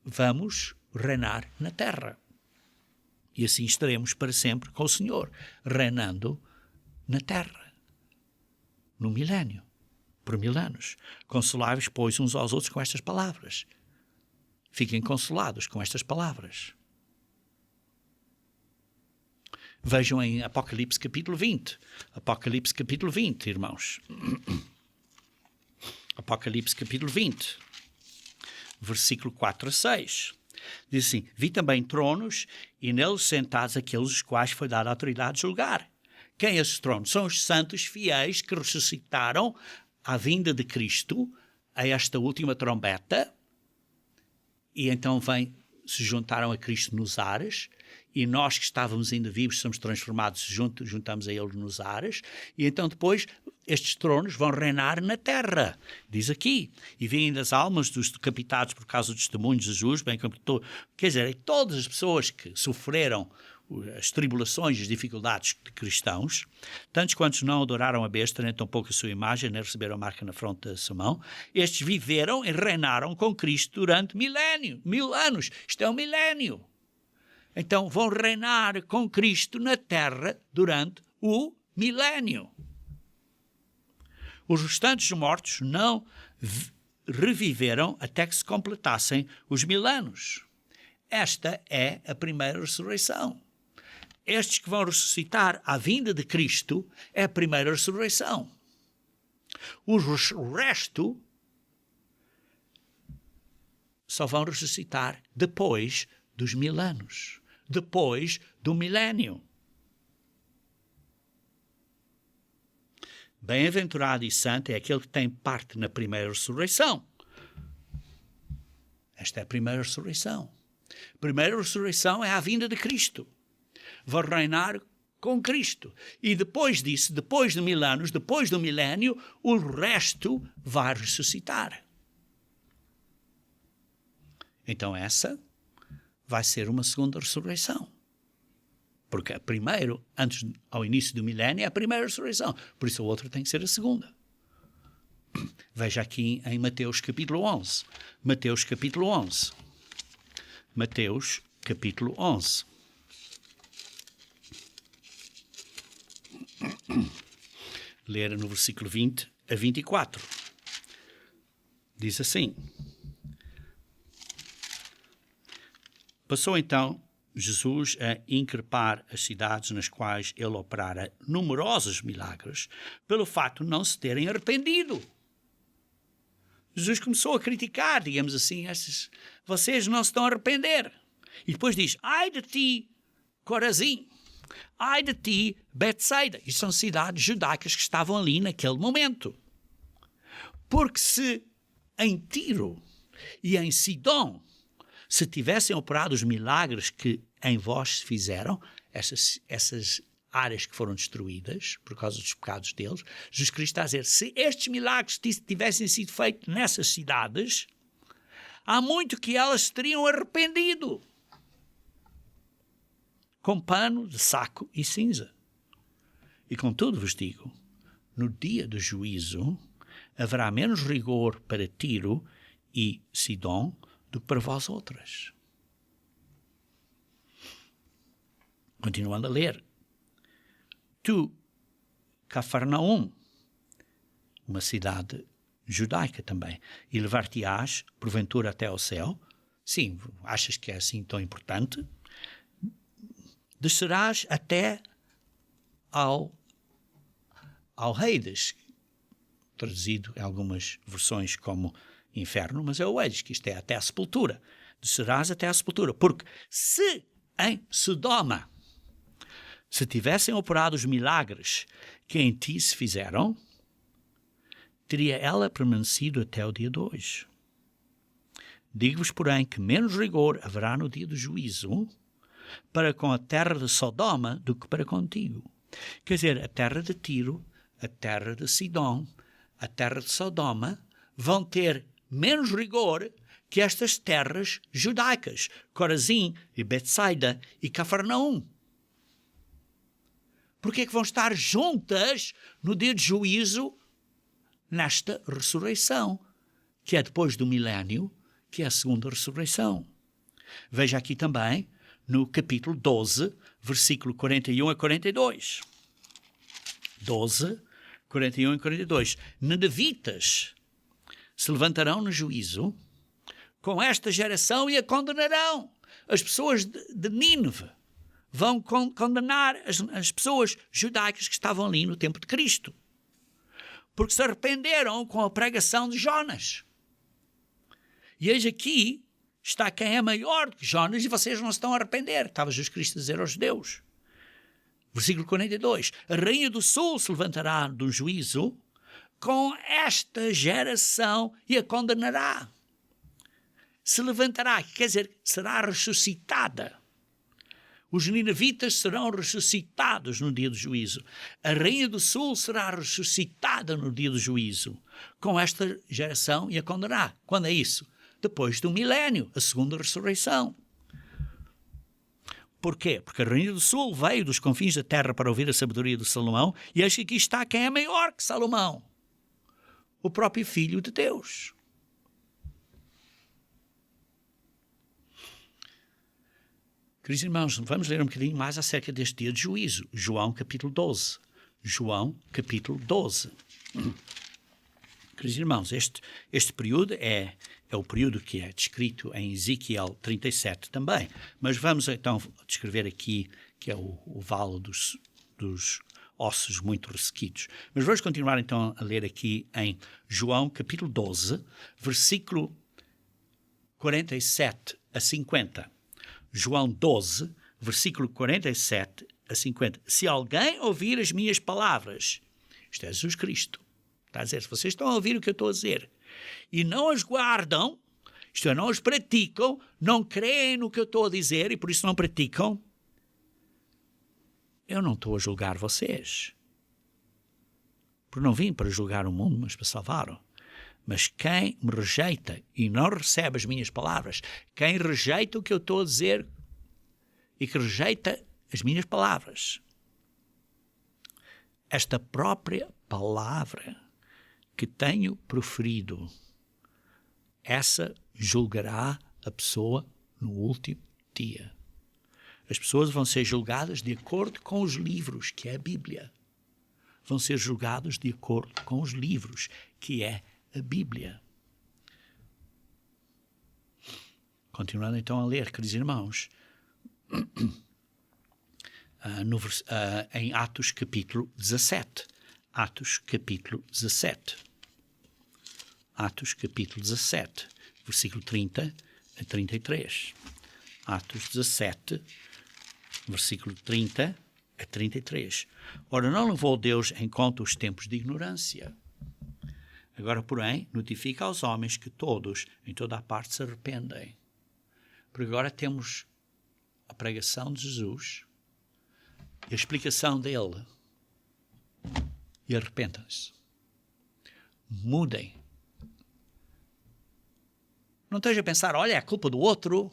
vamos reinar na terra. E assim estaremos para sempre com o Senhor, reinando na terra, no milénio, por 1000 anos. Consolai-vos, pois, uns aos outros com estas palavras. Fiquem consolados com estas palavras. Vejam em Apocalipse capítulo 20. Apocalipse capítulo 20, irmãos. Apocalipse capítulo 20, versículo 4 a 6. Diz assim: vi também tronos e neles sentados aqueles os quais foi dada a autoridade de julgar. Quem é esses tronos? São os santos fiéis que ressuscitaram à vinda de Cristo, a esta última trombeta, e então se juntaram a Cristo nos ares, e nós que estávamos ainda vivos somos transformados, juntamos a Ele nos ares, e então depois estes tronos vão reinar na terra, diz aqui, e vêm as almas dos decapitados por causa do testemunho de Jesus, bem como quer dizer, todas as pessoas que sofreram as tribulações e as dificuldades de cristãos, tantos quantos não adoraram a besta, nem tampouco a sua imagem, nem receberam a marca na fronte da sua mão, estes viveram e reinaram com Cristo durante 1000 anos. Isto é um milénio. Então vão reinar com Cristo na terra durante o milénio. Os restantes mortos não reviveram até que se completassem os 1000 anos. Esta é a primeira ressurreição. Estes que vão ressuscitar à vinda de Cristo é a primeira ressurreição. O resto só vão ressuscitar depois dos 1000 anos, depois do milénio. Bem-aventurado e santo é aquele que tem parte na primeira ressurreição. Esta é a primeira ressurreição. A primeira ressurreição é a vinda de Cristo. Vão reinar com Cristo. E depois disso, depois de 1000 anos, depois do milénio, o resto vai ressuscitar. Então essa vai ser uma segunda ressurreição. Porque a primeira, ao início do milénio, é a primeira ressurreição. Por isso a outra tem que ser a segunda. Veja aqui em Mateus capítulo 11. Mateus capítulo 11. Mateus capítulo 11. Ler no versículo 20 a 24. Diz assim: passou então Jesus a increpar as cidades nas quais ele operara numerosos milagres, pelo facto de não se terem arrependido. Jesus começou a criticar, digamos assim, vocês não se estão a arrepender. E depois diz: ai de ti, Corazim. Ai de ti, Betsaida. Isto são cidades judaicas que estavam ali naquele momento. Porque se em Tiro e em Sidom se tivessem operado os milagres que em vós se fizeram, essas áreas que foram destruídas por causa dos pecados deles, Jesus Cristo está a dizer, se estes milagres tivessem sido feitos nessas cidades, há muito que elas se teriam arrependido. Com pano de saco e cinza. E contudo vos digo, no dia do juízo, haverá menos rigor para Tiro e Sidom do que para vós outras. Continuando a ler. Tu, Cafarnaum, uma cidade judaica também, e levar-te-ás, porventura, até ao céu. Sim, achas que é assim tão importante? Descerás até ao Hades, traduzido em algumas versões como inferno, mas é o Hades, que isto é até a sepultura. Descerás até a sepultura, porque se em Sodoma se tivessem operado os milagres que em ti se fizeram, teria ela permanecido até o dia de hoje. Digo-vos, porém, que menos rigor haverá no dia do juízo para com a terra de Sodoma do que para contigo. Quer dizer, a terra de Tiro, a terra de Sidom, a terra de Sodoma vão ter menos rigor que estas terras judaicas, Corazim e Betsaida e Cafarnaum. Porque é que vão estar juntas no dia de juízo nesta ressurreição, que é depois do milénio, que é a segunda ressurreição. Veja aqui também no capítulo 12, versículo 41 a 42. 12, 41 e 42. Ninevitas se levantarão no juízo com esta geração e a condenarão. As pessoas de Nínive vão condenar as pessoas judaicas que estavam ali no tempo de Cristo. Porque se arrependeram com a pregação de Jonas. E eis aqui está quem é maior do que Jonas e vocês não se estão a arrepender. Estava Jesus Cristo a dizer aos judeus. Versículo 42. A rainha do sul se levantará do juízo com esta geração e a condenará. Se levantará, quer dizer, será ressuscitada. Os ninivitas serão ressuscitados no dia do juízo. A rainha do sul será ressuscitada no dia do juízo com esta geração e a condenará. Quando é isso? Depois do milénio, a segunda ressurreição. Porquê? Porque a rainha do sul veio dos confins da terra para ouvir a sabedoria de Salomão e acho que aqui está quem é maior que Salomão. O próprio Filho de Deus. Queridos irmãos, vamos ler um bocadinho mais acerca deste dia de juízo. João capítulo 12. João capítulo 12. Queridos irmãos, este período é o período que é descrito em Ezequiel 37 também. Mas vamos então descrever aqui, que é o vale dos ossos muito ressequidos. Mas vamos continuar então a ler aqui em João capítulo 12, versículo 47 a 50. João 12, versículo 47 a 50. Se alguém ouvir as minhas palavras, isto é Jesus Cristo, está a dizer, se vocês estão a ouvir o que eu estou a dizer, e não as guardam, isto é, não as praticam, não creem no que eu estou a dizer e por isso não praticam, eu não estou a julgar vocês. Porque não vim para julgar o mundo, mas para salvar-o. Mas quem me rejeita e não recebe as minhas palavras, quem rejeita o que eu estou a dizer e que rejeita as minhas palavras, esta própria palavra que tenho proferido, essa julgará a pessoa no último dia. As pessoas vão ser julgadas de acordo com os livros, que é a Bíblia. Vão ser julgados de acordo com os livros, que é a Bíblia. Continuando então a ler, queridos irmãos, em Atos capítulo 17. Atos capítulo 17. Atos capítulo 17, versículo 30 a 33. Atos 17, versículo 30 a 33. Ora, não levou Deus em conta os tempos de ignorância. Agora, porém, notifica aos homens que todos, em toda a parte, se arrependem. Porque agora temos a pregação de Jesus e a explicação dele. E arrependam-se. Mudem. Não esteja a pensar, olha, é a culpa do outro.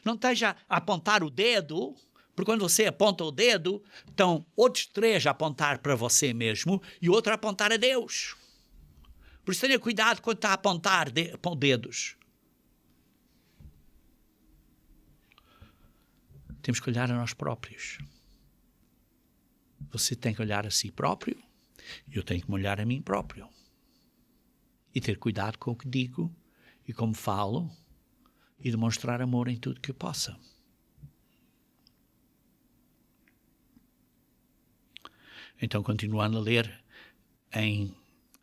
Não esteja a apontar o dedo, porque quando você aponta o dedo, estão outros 3 a apontar para você mesmo e o outro a apontar a Deus. Por isso tenha cuidado quando está a apontar dedos. Temos que olhar a nós próprios. Você tem que olhar a si próprio, eu tenho que me olhar a mim próprio. E ter cuidado com o que digo e como falo e demonstrar amor em tudo que eu possa. Então, continuando a ler em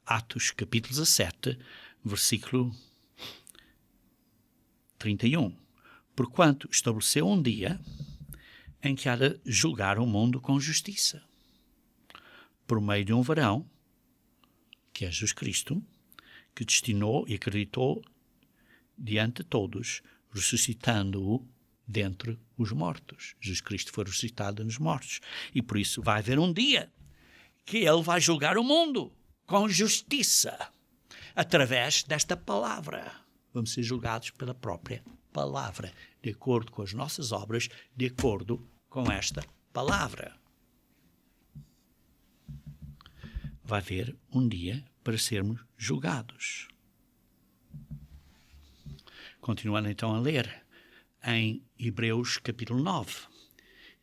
Atos capítulo 17, versículo 31. Porquanto estabeleceu um dia em que há de julgar o mundo com justiça, por meio de um varão, que é Jesus Cristo, que destinou e acreditou diante de todos, ressuscitando-o dentre os mortos. Jesus Cristo foi ressuscitado nos mortos. E por isso vai haver um dia que ele vai julgar o mundo com justiça, através desta palavra. Vamos ser julgados pela própria palavra, de acordo com as nossas obras, de acordo com esta palavra. Vai haver um dia para sermos julgados. Continuando então a ler em Hebreus capítulo 9.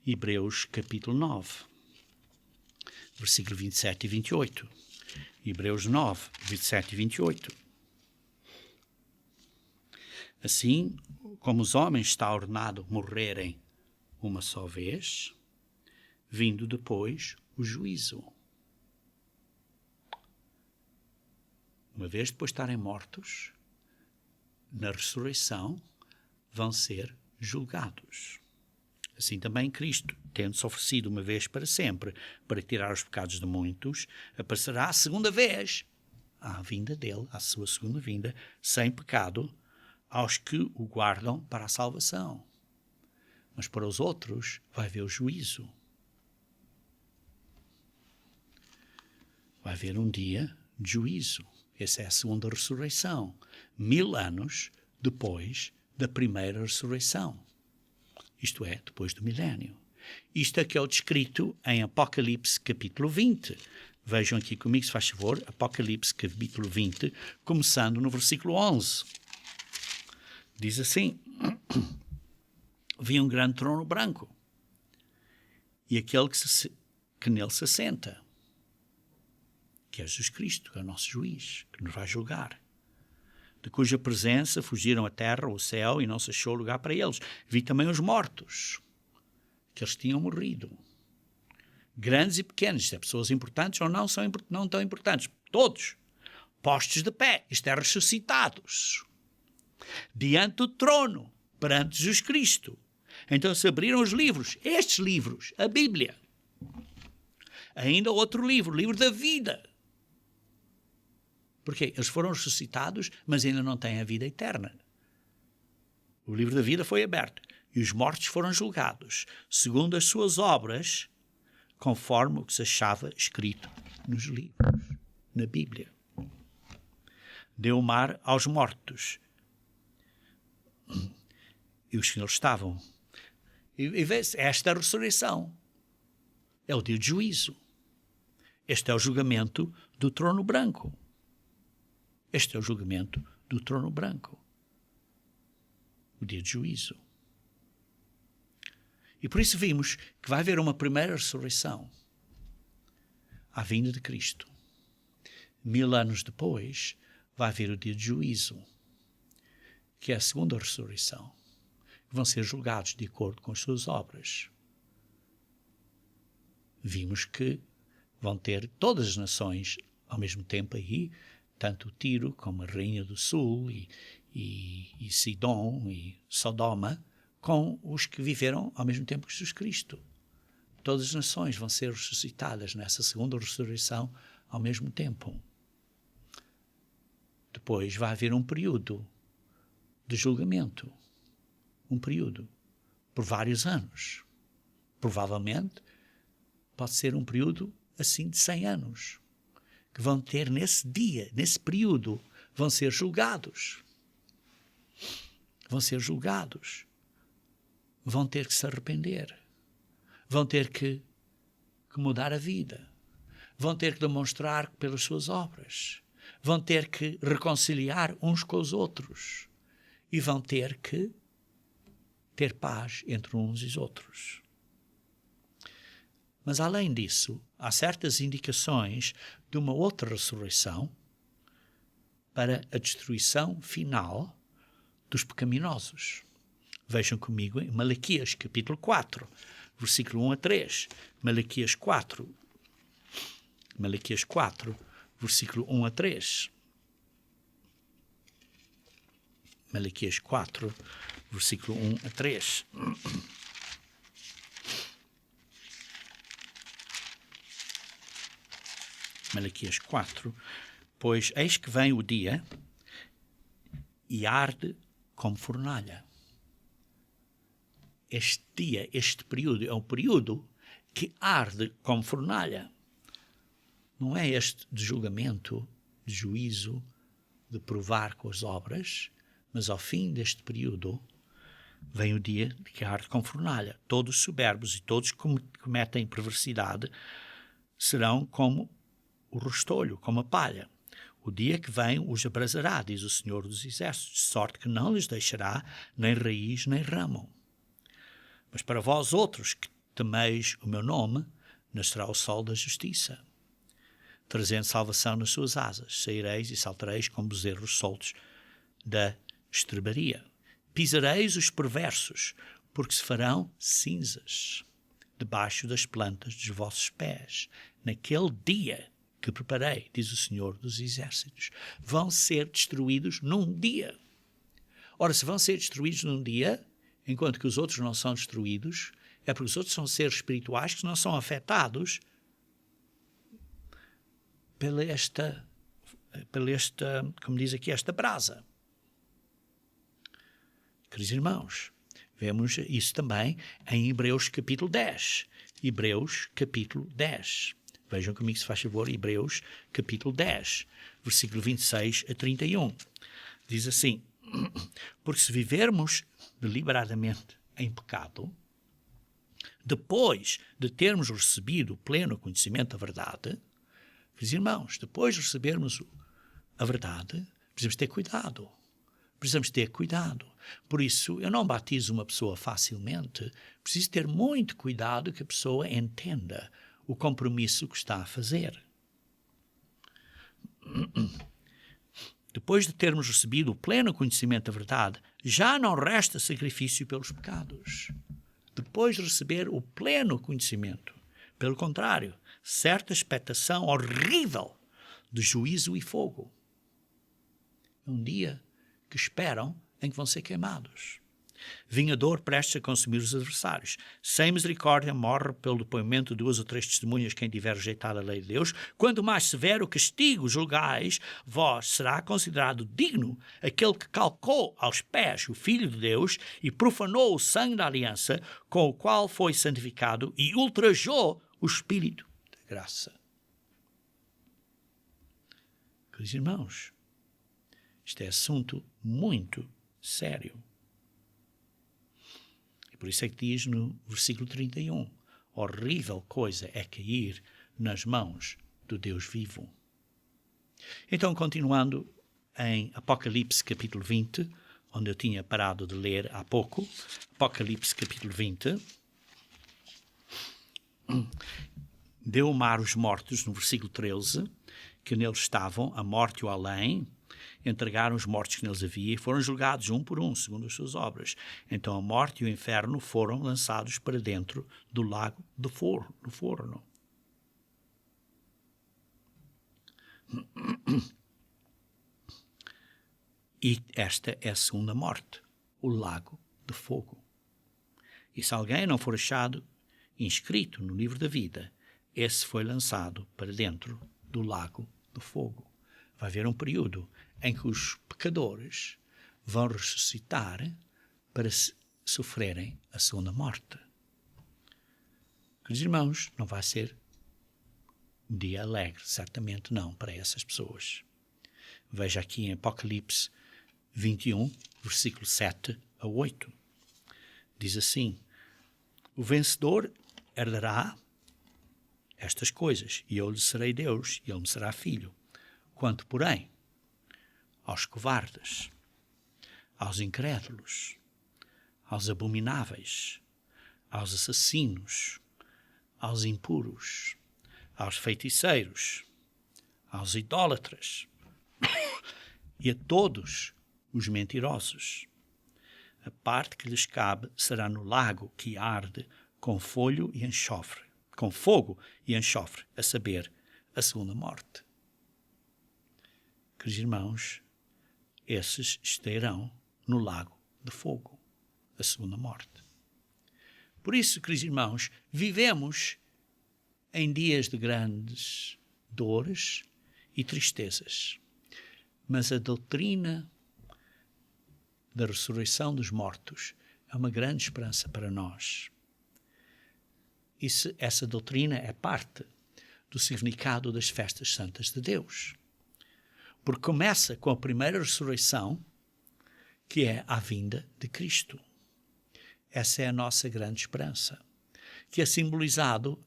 Hebreus capítulo 9, versículo 27 e 28. Hebreus 9, 27 e 28. Assim, como os homens está ordenado morrerem uma só vez, vindo depois o juízo. Uma vez depois de estarem mortos, na ressurreição, vão ser julgados. Assim também Cristo, tendo-se oferecido uma vez para sempre, para tirar os pecados de muitos, aparecerá a segunda vez, à vinda dele, à sua segunda vinda, sem pecado, aos que o guardam para a salvação. Mas para os outros vai haver o juízo. Vai haver um dia de juízo. Essa é a segunda ressurreição. 1000 anos depois da primeira ressurreição. Isto é, depois do milénio. Isto é que é o descrito em Apocalipse capítulo 20. Vejam aqui comigo, se faz favor, Apocalipse capítulo 20, começando no versículo 11. Diz assim: vi um grande trono branco e aquele que nele se assenta, que é Jesus Cristo, que é o nosso juiz, que nos vai julgar, de cuja presença fugiram a terra, o céu, e não se achou lugar para eles. Vi também os mortos, que eles tinham morrido, grandes e pequenos, se é pessoas importantes ou não, não tão importantes, todos, postos de pé, isto é, ressuscitados, diante do trono, perante Jesus Cristo. Então se abriram os livros, estes livros, a Bíblia. Ainda outro livro, o livro da vida. Porque eles foram ressuscitados, mas ainda não têm a vida eterna. O livro da vida foi aberto e os mortos foram julgados, segundo as suas obras, conforme o que se achava escrito nos livros, na Bíblia. Deu o mar aos mortos, e os que neles estavam. E vê-se, esta é a ressurreição. É o dia de juízo. Este é o julgamento do trono branco. Este é o julgamento do trono branco. O dia de juízo. E por isso vimos que vai haver uma primeira ressurreição à vinda de Cristo. 1000 anos depois vai haver o dia de juízo, que é a segunda ressurreição. Vão ser julgados de acordo com as suas obras. Vimos que vão ter todas as nações ao mesmo tempo aí, tanto Tiro como a Rainha do Sul e Sidom e Sodoma, com os que viveram ao mesmo tempo que Jesus Cristo. Todas as nações vão ser ressuscitadas nessa segunda ressurreição ao mesmo tempo. Depois vai haver um período de julgamento. Um período por vários anos. Provavelmente pode ser um período assim de 100 anos. Que vão ter nesse dia, nesse período, vão ser julgados. Vão ser julgados. Vão ter que se arrepender. Vão ter que mudar a vida. Vão ter que demonstrar pelas suas obras. Vão ter que reconciliar uns com os outros. E vão ter que ter paz entre uns e os outros. Mas, além disso, há certas indicações de uma outra ressurreição para a destruição final dos pecaminosos. Vejam comigo em Malaquias, capítulo 4, versículo 1 a 3. Malaquias 4, versículo 1 a 3. Malaquias 4, versículo 1 a 3. Malaquias 4. Pois eis que vem o dia e arde como fornalha. Este dia, este período, é um período que arde como fornalha. Não é este de julgamento, de juízo, de provar com as obras, mas ao fim deste período vem o dia que arde como fornalha. Todos os soberbos e todos que cometem perversidade serão como o restolho, como a palha. O dia que vem os abrasará, diz o Senhor dos Exércitos, de sorte que não lhes deixará nem raiz nem ramo. Mas para vós outros que temeis o meu nome, nascerá o sol da justiça, trazendo salvação nas suas asas. Saireis e saltareis como bezerros soltos da estrebaria. Pisareis os perversos, porque se farão cinzas debaixo das plantas dos vossos pés. Naquele dia que preparei, diz o Senhor dos Exércitos, vão ser destruídos num dia. Ora, se vão ser destruídos num dia, enquanto que os outros não são destruídos, é porque os outros são seres espirituais que não são afetados pela esta, como diz aqui, esta brasa. Queridos irmãos, vemos isso também em Hebreus capítulo 10. Hebreus capítulo 10. Vejam comigo, se faz favor, Hebreus capítulo 10, versículo 26 a 31. Diz assim: porque se vivermos deliberadamente em pecado, depois de termos recebido o pleno conhecimento da verdade, queridos irmãos, depois de recebermos a verdade, precisamos ter cuidado. Precisamos ter cuidado. Por isso, eu não batizo uma pessoa facilmente. Preciso ter muito cuidado que a pessoa entenda o compromisso que está a fazer. Depois de termos recebido o pleno conhecimento da verdade, já não resta sacrifício pelos pecados. Depois de receber o pleno conhecimento, pelo contrário, certa expectação horrível de juízo e fogo. É um dia que esperam em que vão ser queimados. Vingador prestes a consumir os adversários. Sem misericórdia morre pelo depoimento de 2 ou 3 testemunhas quem tiver rejeitado a lei de Deus. Quanto mais severo castigo julgais, vós será considerado digno aquele que calcou aos pés o Filho de Deus e profanou o sangue da aliança com o qual foi santificado e ultrajou o Espírito da graça. Queridos irmãos, isto é assunto muito sério. Por isso é que diz no versículo 31, horrível coisa é cair nas mãos do Deus vivo. Então, continuando em Apocalipse capítulo 20, onde eu tinha parado de ler há pouco, Apocalipse capítulo 20, deu o mar os mortos, no versículo 13, que neles estavam, a morte e o além, entregaram os mortos que neles havia e foram julgados um por um, segundo as suas obras. Então a morte e o inferno foram lançados para dentro do lago do forno. E esta é a segunda morte, o lago de fogo. E se alguém não for achado inscrito no livro da vida, esse foi lançado para dentro do lago do fogo. Vai haver um período em que os pecadores vão ressuscitar para sofrerem a segunda morte. Queridos irmãos, não vai ser um dia alegre, certamente não, para essas pessoas. Veja aqui em Apocalipse 21, versículo 7 a 8. Diz assim: o vencedor herdará estas coisas, e eu lhe serei Deus, e ele me será filho. Quanto, porém, aos covardes, aos incrédulos, aos abomináveis, aos assassinos, aos impuros, aos feiticeiros, aos idólatras e a todos os mentirosos, a parte que lhes cabe será no lago que arde com fogo e enxofre, a saber, a segunda morte. Queridos irmãos, esses estarão no lago de fogo, a segunda morte. Por isso, queridos irmãos, vivemos em dias de grandes dores e tristezas, mas a doutrina da ressurreição dos mortos é uma grande esperança para nós. E essa doutrina é parte do significado das festas santas de Deus. Porque começa com a primeira ressurreição, que é a vinda de Cristo. Essa é a nossa grande esperança, que é simbolizado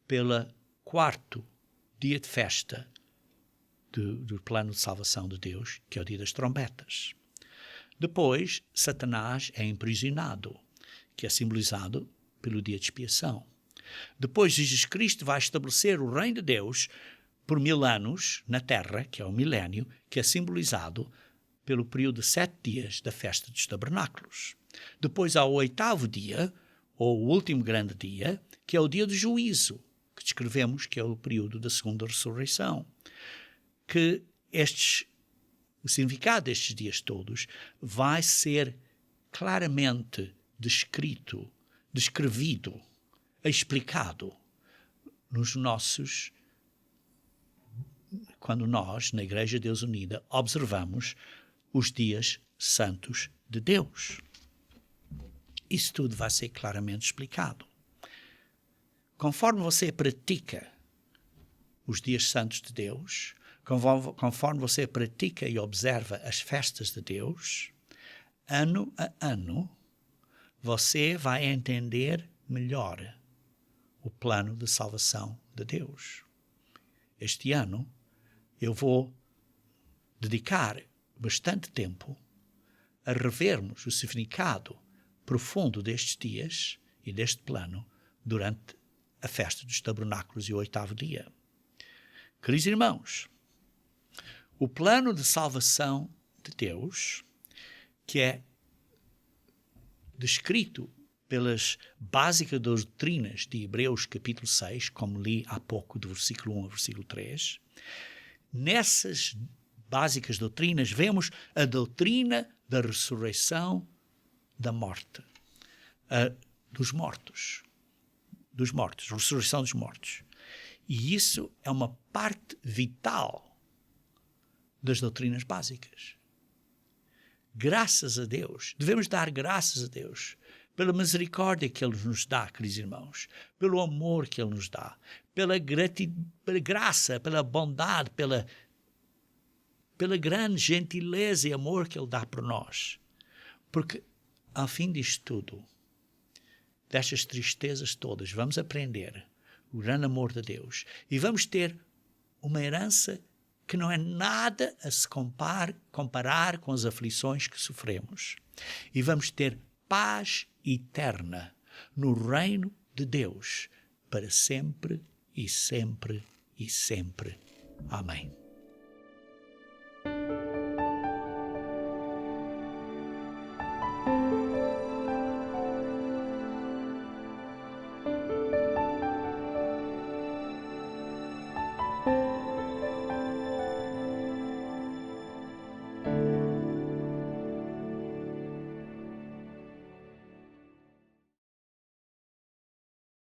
pelo quarto dia de festa do plano de salvação de Deus, que é o dia das trombetas. Depois, Satanás é aprisionado, que é simbolizado pelo dia de expiação. Depois, Jesus Cristo vai estabelecer o reino de Deus por 1000 anos na terra, que é o milénio, que é simbolizado pelo período de 7 dias da festa dos tabernáculos. Depois há o 8º dia, ou o último grande dia, que é o dia do juízo, que descrevemos que é o período da segunda ressurreição. Que o significado destes dias todos vai ser claramente descrevido, explicado quando nós, na Igreja de Deus Unida, observamos os dias santos de Deus. Isso tudo vai ser claramente explicado. Conforme você pratica os dias santos de Deus, conforme você pratica e observa as festas de Deus, ano a ano, você vai entender melhor o plano de salvação de Deus. Este ano, eu vou dedicar bastante tempo a revermos o significado profundo destes dias e deste plano durante a festa dos tabernáculos e o 8º dia. Queridos irmãos, o plano de salvação de Deus, que é descrito pelas básicas doutrinas de Hebreus capítulo 6, como li há pouco, do versículo 1 ao versículo 3, nessas básicas doutrinas vemos a doutrina da ressurreição da morte, dos mortos, ressurreição dos mortos. E isso é uma parte vital das doutrinas básicas. Graças a Deus, devemos dar graças a Deus pela misericórdia que Ele nos dá, queridos irmãos, pelo amor que Ele nos dá, pela graça, pela bondade, pela grande gentileza e amor que Ele dá por nós. Porque, ao fim disto tudo, destas tristezas todas, vamos aprender o grande amor de Deus e vamos ter uma herança que não é nada a se comparar com as aflições que sofremos. E vamos ter paz eterna no reino de Deus para sempre e sempre e sempre. Amém.